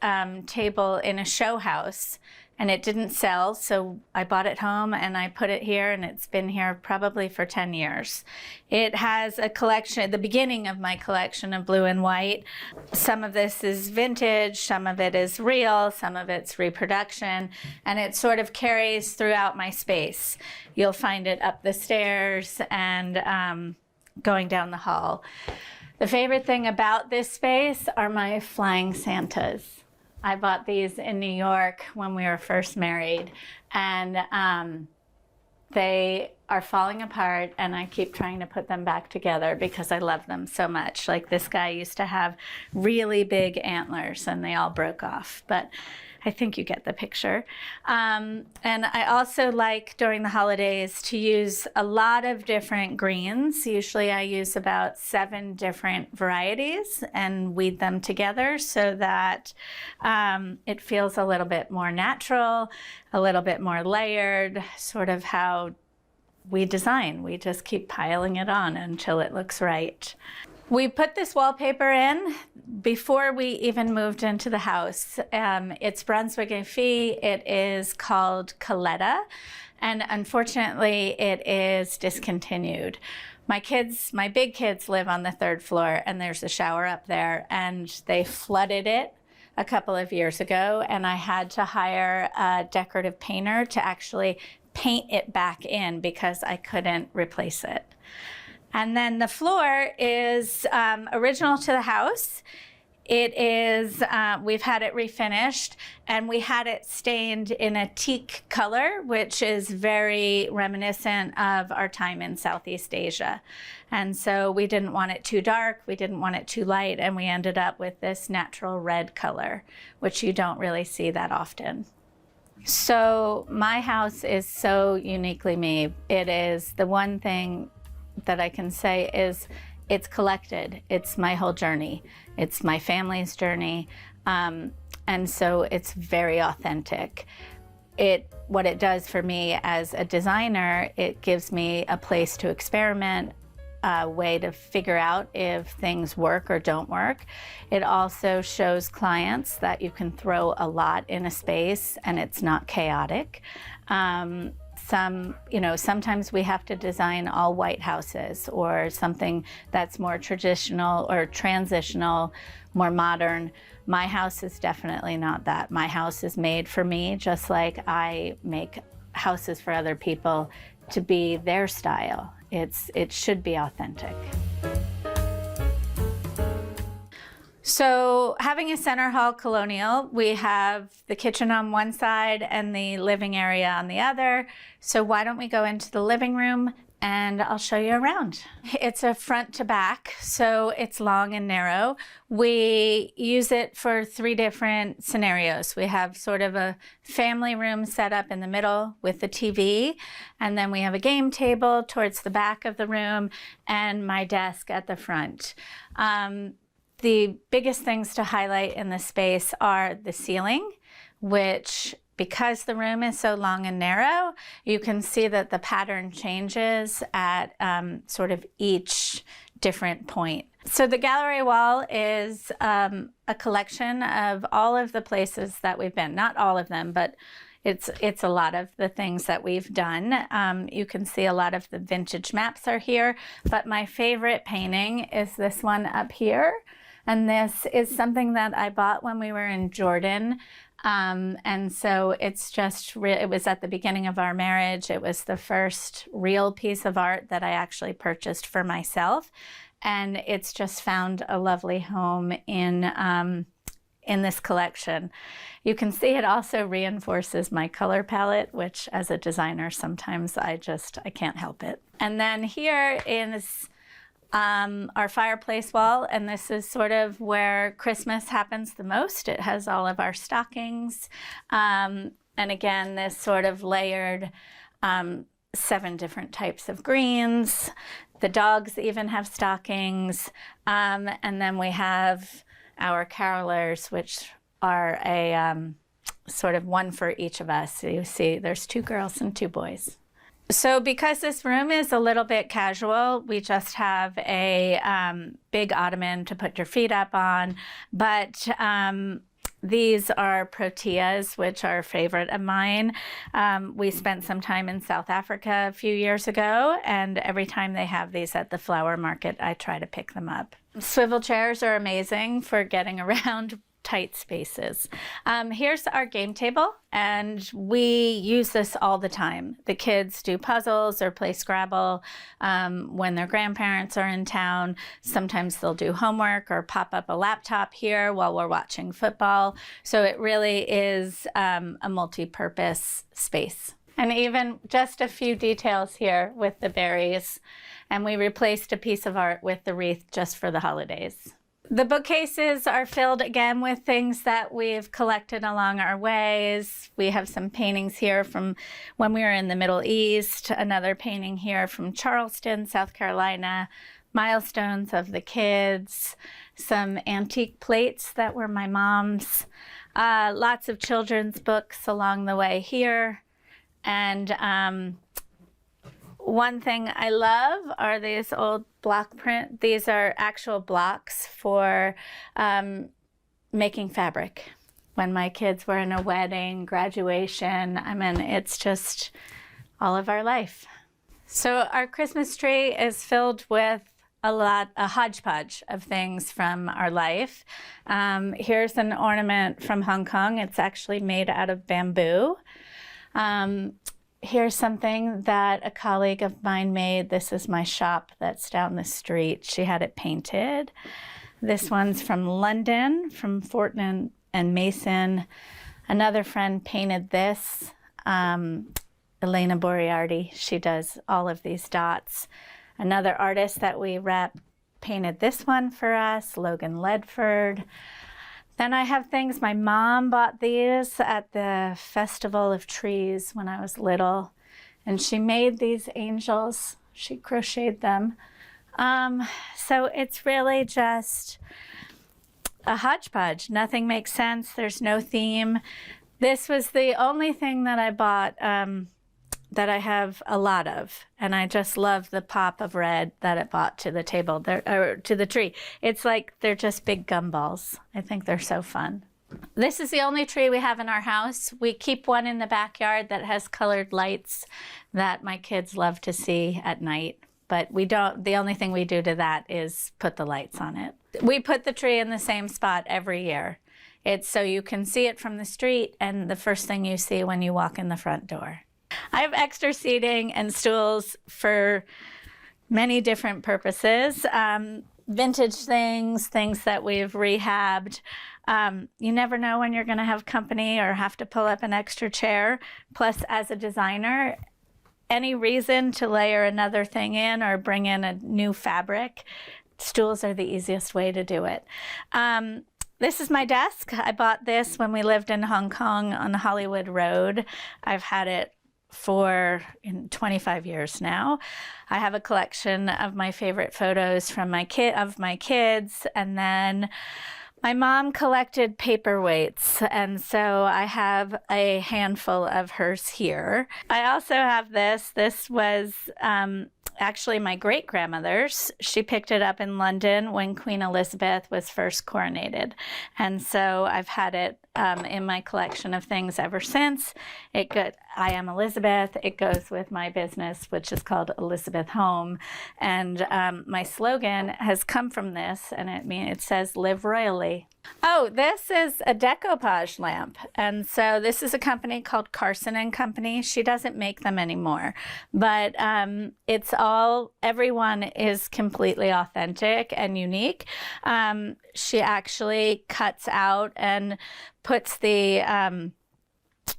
table in a show house, and it didn't sell, so I bought it home and I put it here, and it's been here probably for 10 years. It has a collection, the beginning of my collection of blue and white. Some of this is vintage, some of it is real, some of it's reproduction, and it sort of carries throughout my space. You'll find it up the stairs and going down the hall. The favorite thing about this space are my flying Santas. I bought these in New York when we were first married, and they are falling apart, and I keep trying to put them back together because I love them so much. Like, this guy used to have really big antlers and they all broke off, but I think you get the picture. And I also like during the holidays to use a lot of different greens. Usually I use about 7 different varieties and weed them together so that it feels a little bit more natural, a little bit more layered, sort of how we design. We just keep piling it on until it looks right. We put this wallpaper in before we even moved into the house. It's Brunswick and Fee. It is called Coletta, and unfortunately it is discontinued. My big kids live on the 3rd floor, and there's a shower up there, and they flooded it a couple of years ago, and I had to hire a decorative painter to actually paint it back in because I couldn't replace it. And then the floor is original to the house. It is, we've had it refinished, and we had it stained in a teak color, which is very reminiscent of our time in Southeast Asia. And so we didn't want it too dark, we didn't want it too light, and we ended up with this natural red color, which you don't really see that often. So my house is so uniquely me. It is the one thing that I can say is it's collected. It's my whole journey. It's my family's journey. And so it's very authentic. What it does for me as a designer, it gives me a place to experiment way to figure out if things work or don't work. It also shows clients that you can throw a lot in a space and it's not chaotic. Sometimes we have to design all white houses or something that's more traditional or transitional, more modern. My house is definitely not that. My house is made for me, just like I make houses for other people to be their style. It should be authentic. So having a center hall colonial, we have the kitchen on one side and the living area on the other. So why don't we go into the living room and I'll show you around. It's a front to back, so it's long and narrow. We use it for 3 different scenarios. We have sort of a family room set up in the middle with the TV, and then we have a game table towards the back of the room and my desk at the front. The biggest things to highlight in the space are the ceiling, which, because the room is so long and narrow, you can see that the pattern changes at sort of each different point. So the gallery wall is a collection of all of the places that we've been. Not all of them, but it's a lot of the things that we've done. You can see a lot of the vintage maps are here, but my favorite painting is this one up here. And this is something that I bought when we were in Jordan. And so it's just, it was at the beginning of our marriage. It was the first real piece of art that I actually purchased for myself. And it's just found a lovely home in this collection. You can see it also reinforces my color palette, which as a designer, sometimes I can't help it. And then here is our fireplace wall, and this is sort of where Christmas happens the most. It has all of our stockings, and again, this sort of layered 7 different types of greens. The dogs even have stockings, and then we have our carolers, which are a sort of one for each of us. So you see there's 2 girls and 2 boys. So because this room is a little bit casual, we just have a big ottoman to put your feet up on. But these are proteas, which are a favorite of mine. We spent some time in South Africa a few years ago, and every time they have these at the flower market, I try to pick them up. Swivel chairs are amazing for getting around tight spaces. Here's our game table, and we use this all the time. The kids do puzzles or play Scrabble when their grandparents are in town. Sometimes they'll do homework or pop up a laptop here while we're watching football. So it really is a multi-purpose space. And even just a few details here with the berries. And we replaced a piece of art with the wreath just for the holidays. The bookcases are filled again with things that we've collected along our ways. We have some paintings here from when we were in the Middle East, another painting here from Charleston, South Carolina, milestones of the kids, some antique plates that were my mom's, lots of children's books along the way here. And one thing I love are these old block print. These are actual blocks for making fabric. When my kids were in a wedding, graduation, I mean, it's just all of our life. So our Christmas tree is filled with a hodgepodge of things from our life. Here's an ornament from Hong Kong. It's actually made out of bamboo. Here's something that a colleague of mine made. This is my shop that's down the street. She had it painted. This one's from London, from Fortnum and Mason. Another friend painted this, Elena Boriardi. She does all of these dots. Another artist that we rep painted this one for us, Logan Ledford. Then I have things, my mom bought these at the Festival of Trees when I was little, and she made these angels. She crocheted them. So it's really just a hodgepodge. Nothing makes sense. There's no theme. This was the only thing that I bought that I have a lot of, and I just love the pop of red that it brought to the table, or to the tree. It's like they're just big gumballs. I think they're so fun. This is the only tree we have in our house. We keep one in the backyard that has colored lights that my kids love to see at night. But we don't, the only thing we do to that is put the lights on it. We put the tree in the same spot every year. It's so you can see it from the street and the first thing you see when you walk in the front door. I have extra seating and stools for many different purposes. Vintage things that we've rehabbed. You never know when you're going to have company or have to pull up an extra chair. Plus, as a designer, any reason to layer another thing in or bring in a new fabric, stools are the easiest way to do it. This is my desk. I bought this when we lived in Hong Kong on Hollywood Road. I've had it for 25 years now. I have a collection of my favorite photos from my kids, and then my mom collected paperweights, and so I have a handful of hers here. I also have this. This was actually my great-grandmother's. She picked it up in London when Queen Elizabeth was first coronated, and so I've had it in my collection of things ever since. I am Elizabeth. It goes with my business, which is called Elizabeth Home, and my slogan has come from this, and it says "Live Royally." Oh, this is a decoupage lamp, and so this is a company called Carson and Company. She doesn't make them anymore, but everyone is completely authentic and unique. She actually cuts out and puts the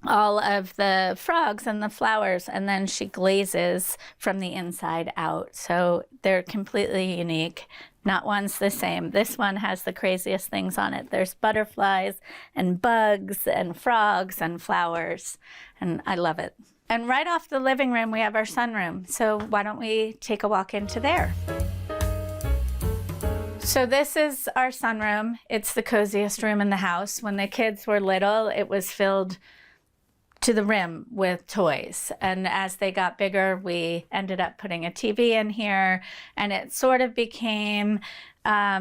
all of the frogs and the flowers, and then she glazes from the inside out. So they're completely unique. Not one's the same. This one has the craziest things on it. There's butterflies and bugs and frogs and flowers, and I love it. And right off the living room, we have our sunroom. So why don't we take a walk into there? So this is our sunroom. It's the coziest room in the house. When the kids were little, it was filled to the rim with toys. And as they got bigger, we ended up putting a TV in here, and it sort of became a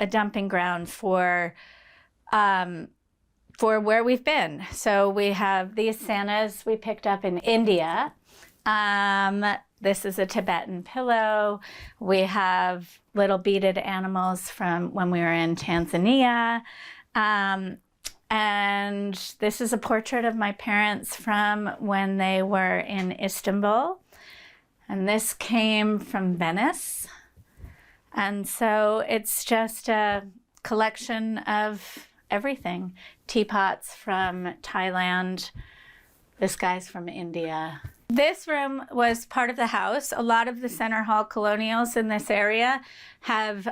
dumping ground for where we've been. So we have these Santas we picked up in India. This is a Tibetan pillow. We have little beaded animals from when we were in Tanzania. And this is a portrait of my parents from when they were in Istanbul. And this came from Venice. And so it's just a collection of everything. Teapots from Thailand. This guy's from India. This room was part of the house. A lot of the center hall colonials in this area have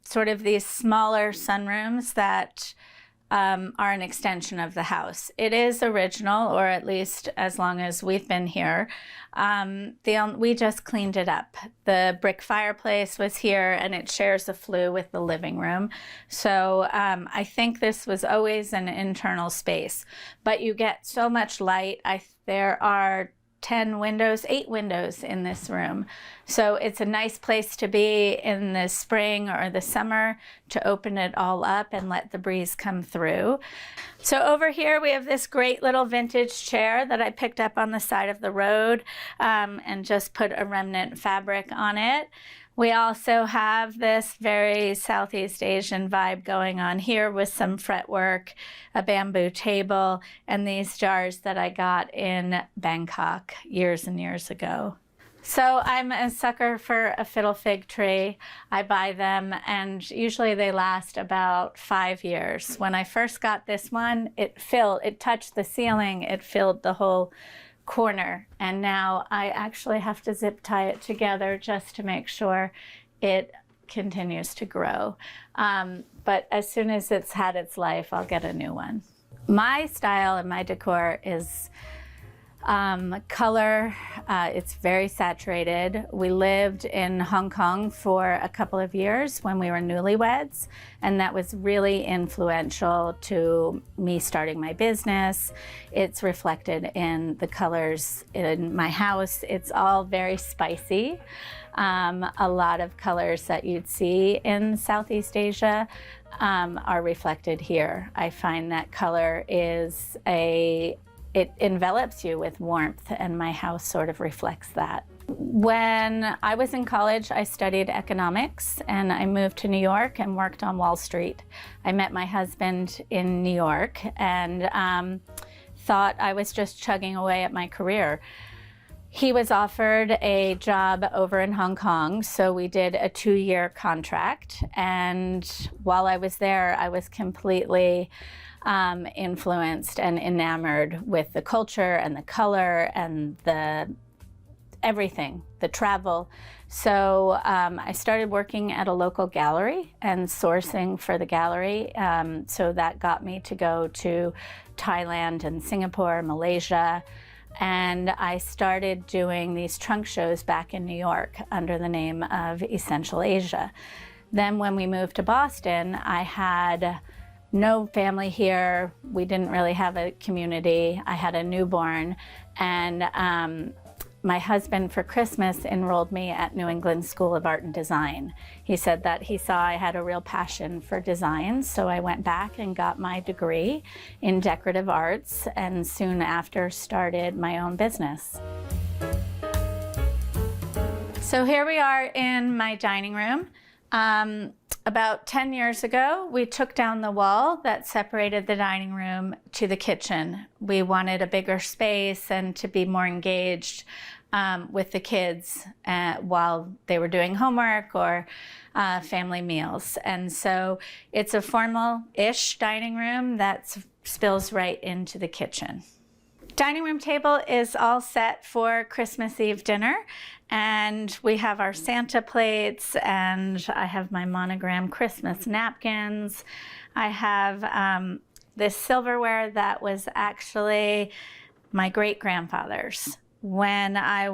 sort of these smaller sunrooms that are an extension of the house. It is original, or at least as long as we've been here. We just cleaned it up. The brick fireplace was here, and it shares a flue with the living room. So I think this was always an internal space, but you get so much light. There are 8 windows in this room. So it's a nice place to be in the spring or the summer to open it all up and let the breeze come through. So over here we have this great little vintage chair that I picked up on the side of the road and just put a remnant fabric on it. We also have this very Southeast Asian vibe going on here with some fretwork, a bamboo table, and these jars that I got in Bangkok years and years ago. So I'm a sucker for a fiddle fig tree. I buy them, and usually they last about 5 years. When I first got this one, it touched the ceiling, it filled the whole corner, and now I actually have to zip tie it together just to make sure it continues to grow. But as soon as it's had its life, I'll get a new one. My style and my decor is Color, it's very saturated. We lived in Hong Kong for a couple of years when we were newlyweds, and that was really influential to me starting my business. It's reflected in the colors in my house. It's all very spicy. A lot of colors that you'd see in Southeast Asia are reflected here. I find that color it envelops you with warmth, and my house sort of reflects that. When I was in college, I studied economics, and I moved to New York and worked on Wall Street. I met my husband in New York and thought I was just chugging away at my career. He was offered a job over in Hong Kong, so we did a 2-year contract. And while I was there, I was completely influenced and enamored with the culture and the color and everything, the travel. So I started working at a local gallery and sourcing for the gallery. So that got me to go to Thailand and Singapore, Malaysia. And I started doing these trunk shows back in New York under the name of Essential Asia. Then when we moved to Boston, I had no family here. We didn't really have a community. I had a newborn, and my husband for Christmas enrolled me at New England School of Art and Design. He said that he saw I had a real passion for design, so I went back and got my degree in decorative arts, and soon after started my own business. So here we are in my dining room. About 10 years ago, we took down the wall that separated the dining room to the kitchen. We wanted a bigger space and to be more engaged with the kids while they were doing homework or family meals. And so it's a formal-ish dining room that spills right into the kitchen. Dining room table is all set for Christmas Eve dinner, and we have our Santa plates, and I have my monogram Christmas napkins. I have this silverware that was actually my great-grandfather's. When I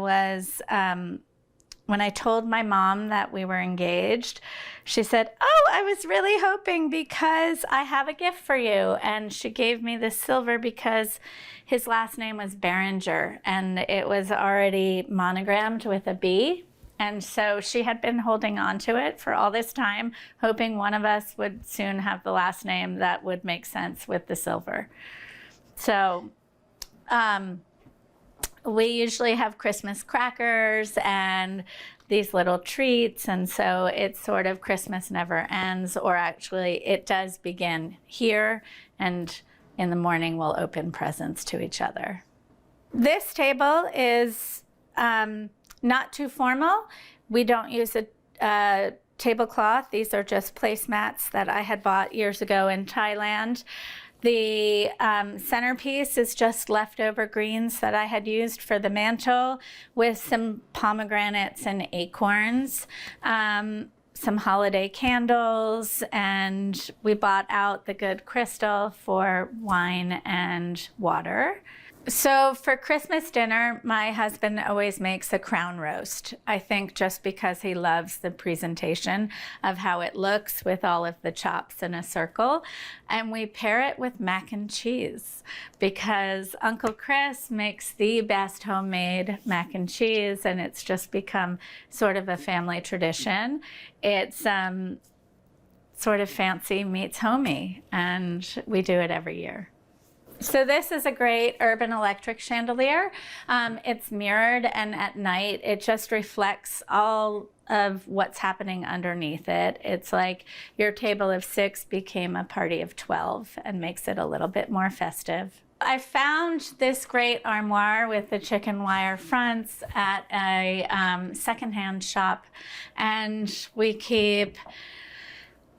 told my mom that we were engaged, she said, "Oh, I was really hoping because I have a gift for you." And she gave me this silver because his last name was Behringer, and it was already monogrammed with a B. And so she had been holding on to it for all this time, hoping one of us would soon have the last name that would make sense with the silver. So we usually have Christmas crackers and these little treats, and so it's sort of Christmas never ends, or actually it does begin here, and in the morning we'll open presents to each other. This table is not too formal. We don't use a tablecloth. These are just placemats that I had bought years ago in Thailand. The centerpiece is just leftover greens that I had used for the mantle with some pomegranates and acorns, some holiday candles, and we bought out the good crystal for wine and water. So for Christmas dinner, my husband always makes a crown roast. I think just because he loves the presentation of how it looks with all of the chops in a circle. And we pair it with mac and cheese because Uncle Chris makes the best homemade mac and cheese, and it's just become sort of a family tradition. It's sort of fancy meets homey, and we do it every year. So this is a great urban electric chandelier. It's mirrored, and at night it just reflects all of what's happening underneath it. It's like your table of 6 became a party of 12 and makes it a little bit more festive. I found this great armoire with the chicken wire fronts at a secondhand shop, and we keep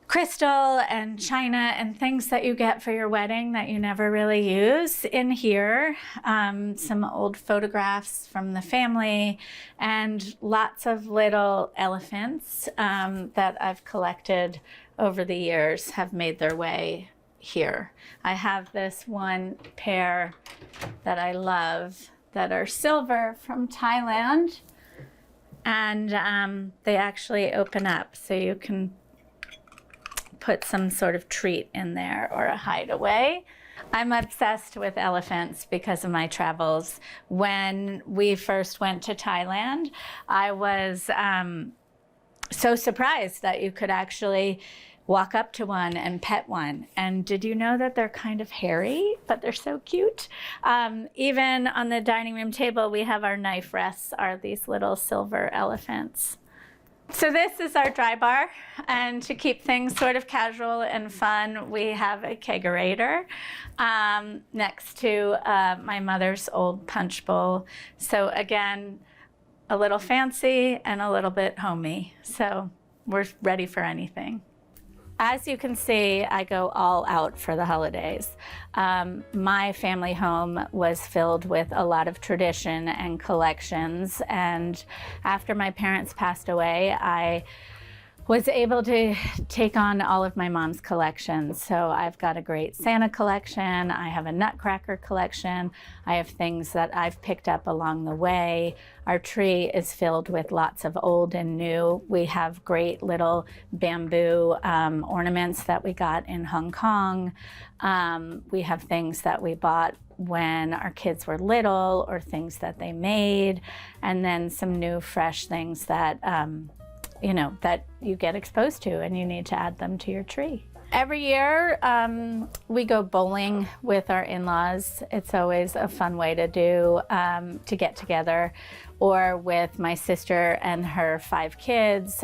crystal and china and things that you get for your wedding that you never really use in here. Some old photographs from the family and lots of little elephants that I've collected over the years have made their way here. I have this one pair that I love that are silver from Thailand. And they actually open up, so you can put some sort of treat in there or a hideaway. I'm obsessed with elephants because of my travels. When we first went to Thailand, I was so surprised that you could actually walk up to one and pet one. And did you know that they're kind of hairy, but they're so cute? Even on the dining room table, we have our knife rests are these little silver elephants. So this is our dry bar, and to keep things sort of casual and fun, we have a kegerator next to my mother's old punch bowl. So again, a little fancy and a little bit homey. So we're ready for anything. As you can see, I go all out for the holidays. My family home was filled with a lot of tradition and collections, and after my parents passed away, I was able to take on all of my mom's collections. So I've got a great Santa collection, I have a Nutcracker collection, I have things that I've picked up along the way. Our tree is filled with lots of old and new. We have great little bamboo ornaments that we got in Hong Kong. We have things that we bought when our kids were little or things that they made, and then some new fresh things that that you get exposed to and you need to add them to your tree. Every year we go bowling with our in-laws. It's always a fun way to do, to get together, or with my sister and her 5 kids.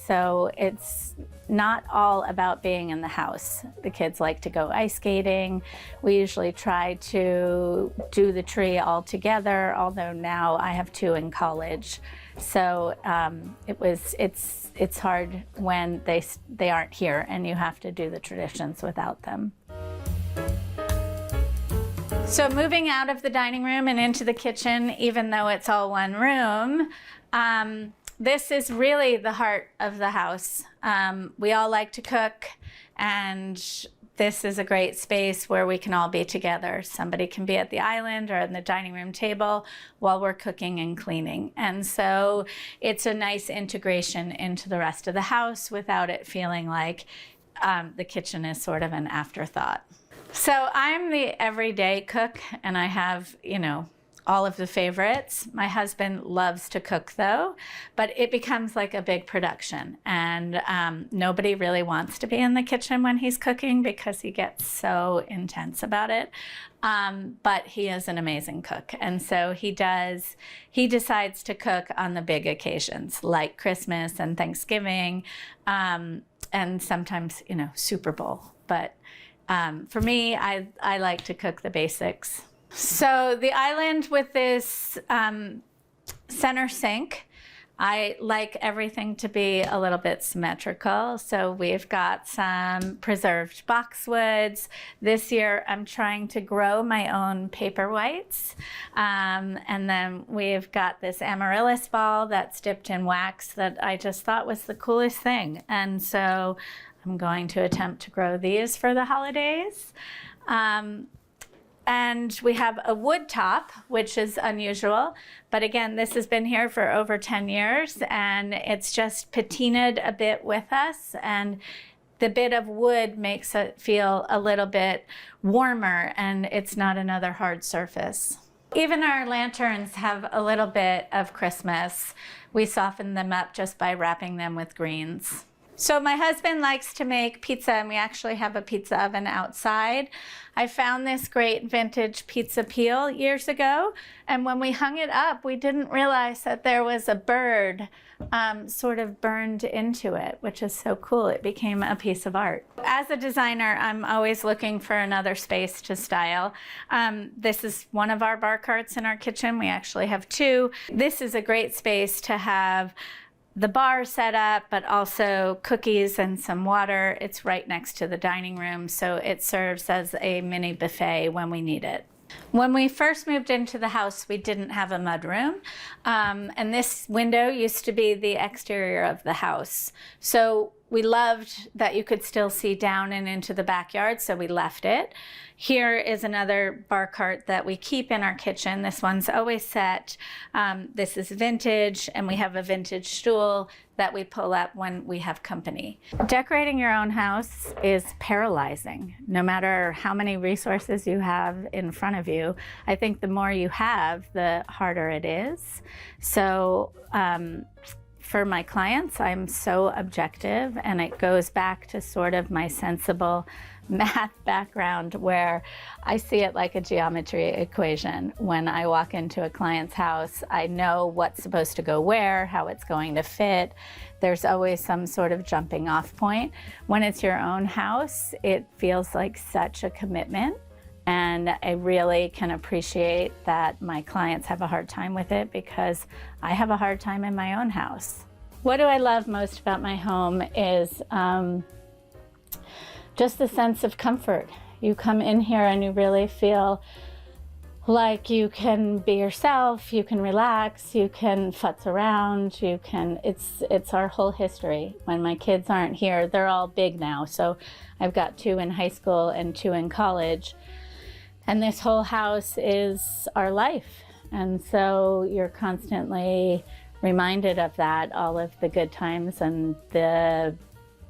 So it's not all about being in the house. The kids like to go ice skating. We usually try to do the tree all together, although now I have 2 in college. So it's hard when they aren't here and you have to do the traditions without them. So moving out of the dining room and into the kitchen, even though it's all one room, this is really the heart of the house. We all like to cook, and this is a great space where we can all be together. Somebody can be at the island or at the dining room table while we're cooking and cleaning. And so it's a nice integration into the rest of the house without it feeling like the kitchen is sort of an afterthought. So I'm the everyday cook, and I have, all of the favorites. My husband loves to cook though, but it becomes like a big production, and nobody really wants to be in the kitchen when he's cooking because he gets so intense about it. But he is an amazing cook, and so he decides to cook on the big occasions like Christmas and Thanksgiving, and sometimes, Super Bowl. But for me, I like to cook the basics. So the island with this center sink, I like everything to be a little bit symmetrical. So we've got some preserved boxwoods. This year I'm trying to grow my own paper whites. And then we've got this amaryllis ball that's dipped in wax that I just thought was the coolest thing. And so I'm going to attempt to grow these for the holidays. And we have a wood top, which is unusual. But again, this has been here for over 10 years, and it's just patinaed a bit with us. And the bit of wood makes it feel a little bit warmer, and it's not another hard surface. Even our lanterns have a little bit of Christmas. We soften them up just by wrapping them with greens. So my husband likes to make pizza, and we actually have a pizza oven outside. I found this great vintage pizza peel years ago, and when we hung it up, we didn't realize that there was a bird sort of burned into it, which is so cool. It became a piece of art. As a designer, I'm always looking for another space to style. This is one of our bar carts in our kitchen. We actually have 2. This is a great space to have the bar set up, but also cookies and some water. It's right next to the dining room, so it serves as a mini buffet when we need it. When we first moved into the house, we didn't have a mudroom, and this window used to be the exterior of the house. So we loved that you could still see down and into the backyard, so we left it. Here is another bar cart that we keep in our kitchen. This one's always set. This is vintage, and we have a vintage stool that we pull up when we have company. Decorating your own house is paralyzing. No matter how many resources you have in front of you, I think the more you have, the harder it is. So for my clients, I'm so objective, and it goes back to sort of my sensible math background, where I see it like a geometry equation. When I walk into a client's house, I know what's supposed to go where, how it's going to fit. There's always some sort of jumping off point. When it's your own house, it feels like such a commitment. And I really can appreciate that my clients have a hard time with it, because I have a hard time in my own house. What do I love most about my home is just the sense of comfort. You come in here and you really feel like you can be yourself, you can relax, you can futz around, it's our whole history. When my kids aren't here, they're all big now. So I've got 2 in high school and 2 in college. And this whole house is our life. And so you're constantly reminded of that, all of the good times and the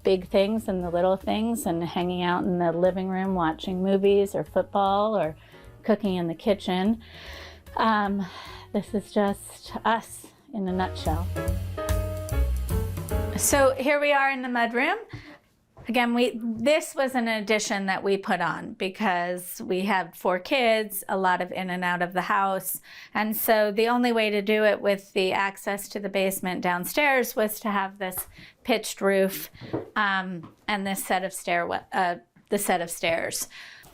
big things and the little things, and hanging out in the living room watching movies or football or cooking in the kitchen. This is just us in a nutshell. So here we are in the mudroom. Again, this was an addition that we put on because we had 4 kids, a lot of in and out of the house. And so the only way to do it with the access to the basement downstairs was to have this pitched roof and this set of stairs.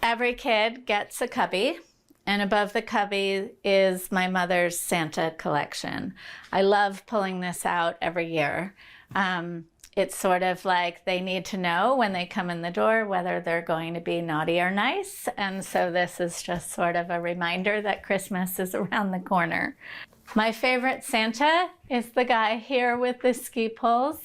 Every kid gets a cubby, and above the cubby is my mother's Santa collection. I love pulling this out every year. It's sort of like they need to know when they come in the door whether they're going to be naughty or nice. And so this is just sort of a reminder that Christmas is around the corner. My favorite Santa is the guy here with the ski poles.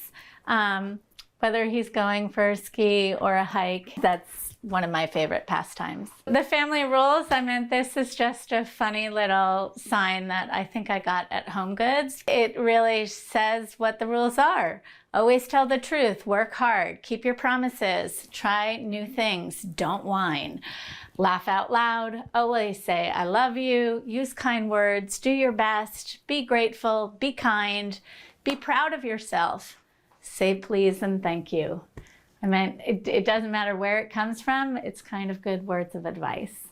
Whether he's going for a ski or a hike, that's one of my favorite pastimes. The family rules, this is just a funny little sign that I think I got at HomeGoods. It really says what the rules are. Always tell the truth, work hard, keep your promises, try new things, don't whine. Laugh out loud, always say I love you, use kind words, do your best, be grateful, be kind, be proud of yourself. Say please and thank you. It doesn't matter where it comes from, it's kind of good words of advice.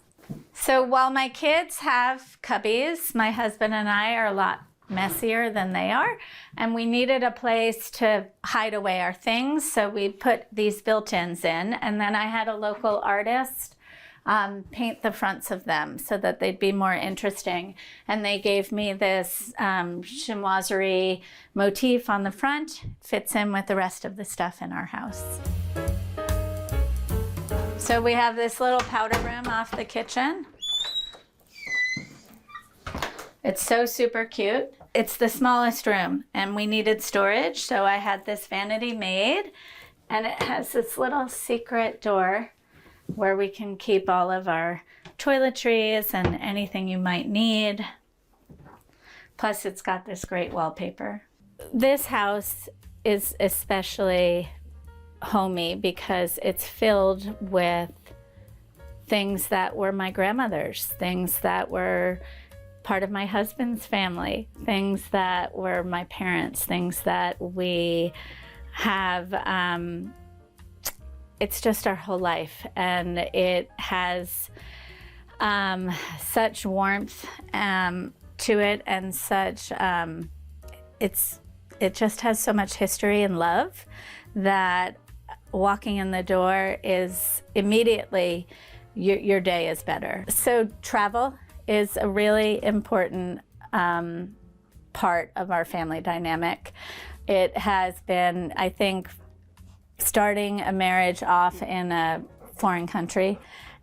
So while my kids have cubbies, my husband and I are a lot messier than they are, and we needed a place to hide away our things, so we put these built-ins in, and then I had a local artist paint the fronts of them so that they'd be more interesting. And they gave me this chinoiserie motif on the front. Fits in with the rest of the stuff in our house. So we have this little powder room off the kitchen. It's so super cute. It's the smallest room, and we needed storage, so I had this vanity made, and it has this little secret door where we can keep all of our toiletries and anything you might need. Plus, it's got this great wallpaper. This house is especially homey because it's filled with things that were my grandmother's, things that were part of my husband's family, things that were my parents, things that we have. It's just our whole life, and it has such warmth to it, and such it just has so much history and love that walking in the door is immediately your day is better. So travel is a really important part of our family dynamic. It has been, I think, starting a marriage off in a foreign country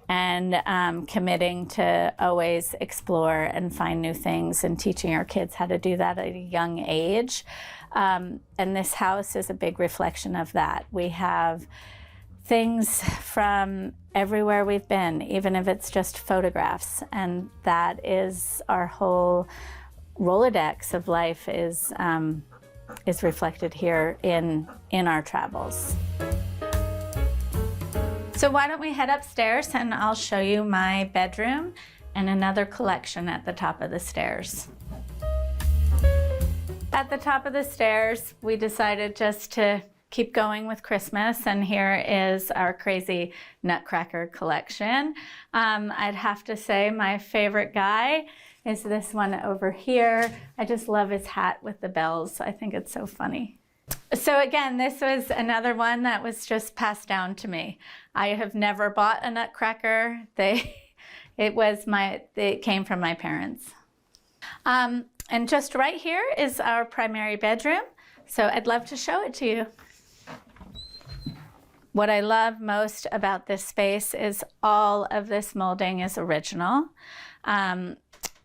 and committing to always explore and find new things and teaching our kids how to do that at a young age. And this house is a big reflection of that. We have things from everywhere we've been, even if it's just photographs, and that is our whole Rolodex of life is reflected here in our travels. So why don't we head upstairs and I'll show you my bedroom and another collection at the top of the stairs. At the top of the stairs, we decided just to keep going with Christmas, and here is our crazy nutcracker collection. I'd have to say my favorite guy is this one over here. I just love his hat with the bells. I think it's so funny. So again, this was another one that was just passed down to me. I have never bought a nutcracker. It came from my parents. And just right here is our primary bedroom. So I'd love to show it to you. What I love most about this space is all of this molding is original.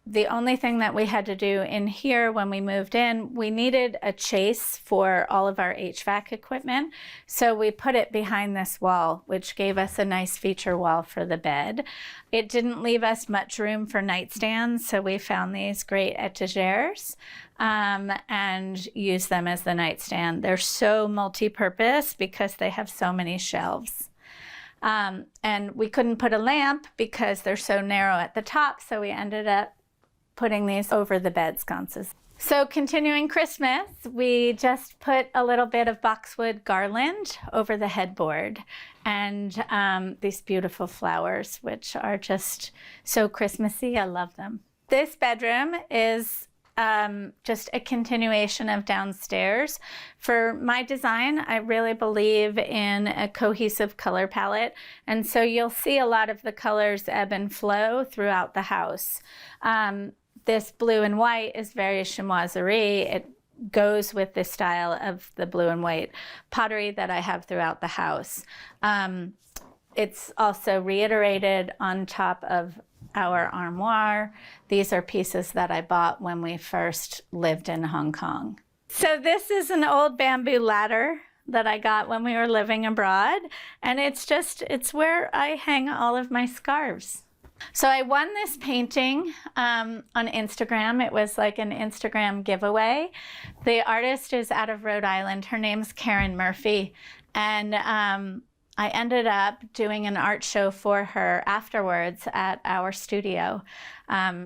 The only thing that we had to do in here when we moved in, we needed a chase for all of our HVAC equipment. So we put it behind this wall, which gave us a nice feature wall for the bed. It didn't leave us much room for nightstands, so we found these great etagères and used them as the nightstand. They're so multi-purpose because they have so many shelves. And we couldn't put a lamp because they're so narrow at the top, so we ended up putting these over the bed sconces. So continuing Christmas, we just put a little bit of boxwood garland over the headboard and these beautiful flowers, which are just so Christmassy. I love them. This bedroom is just a continuation of downstairs. For my design, I really believe in a cohesive color palette, and so you'll see a lot of the colors ebb and flow throughout the house. This blue and white is very chinoiserie. It goes with the style of the blue and white pottery that I have throughout the house. It's also reiterated on top of our armoire. These are pieces that I bought when we first lived in Hong Kong. So this is an old bamboo ladder that I got when we were living abroad, and it's where I hang all of my scarves. So I won this painting on Instagram. It was like an Instagram giveaway. The artist is out of Rhode Island. Her name's Karen Murphy, and I ended up doing an art show for her afterwards at our studio.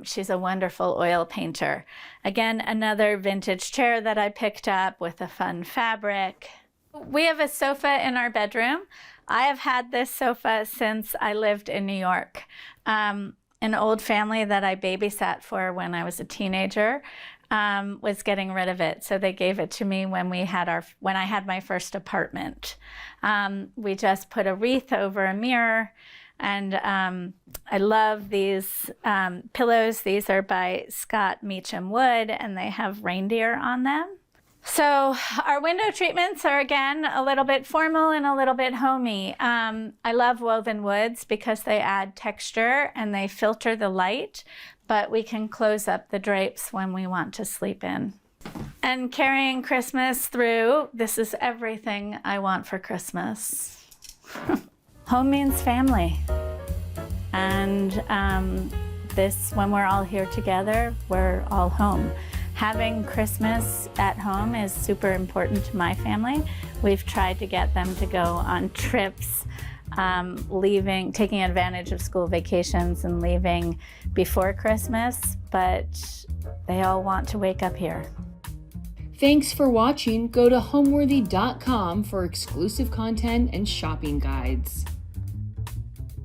She's a wonderful oil painter. Again, another vintage chair that I picked up with a fun fabric. We have a sofa in our bedroom. I have had this sofa since I lived in New York. An old family that I babysat for when I was a teenager was getting rid of it, so they gave it to me when I had my first apartment. We just put a wreath over a mirror, and I love these pillows. These are by Scott Meacham Wood, and they have reindeer on them. So our window treatments are, again, a little bit formal and a little bit homey. I love woven woods because they add texture and they filter the light, but we can close up the drapes when we want to sleep in. And carrying Christmas through, this is everything I want for Christmas. Home means family. And when we're all here together, we're all home. Having Christmas at home is super important to my family. We've tried to get them to go on trips, taking advantage of school vacations and leaving before Christmas, but they all want to wake up here. Thanks for watching. Go to homeworthy.com for exclusive content and shopping guides.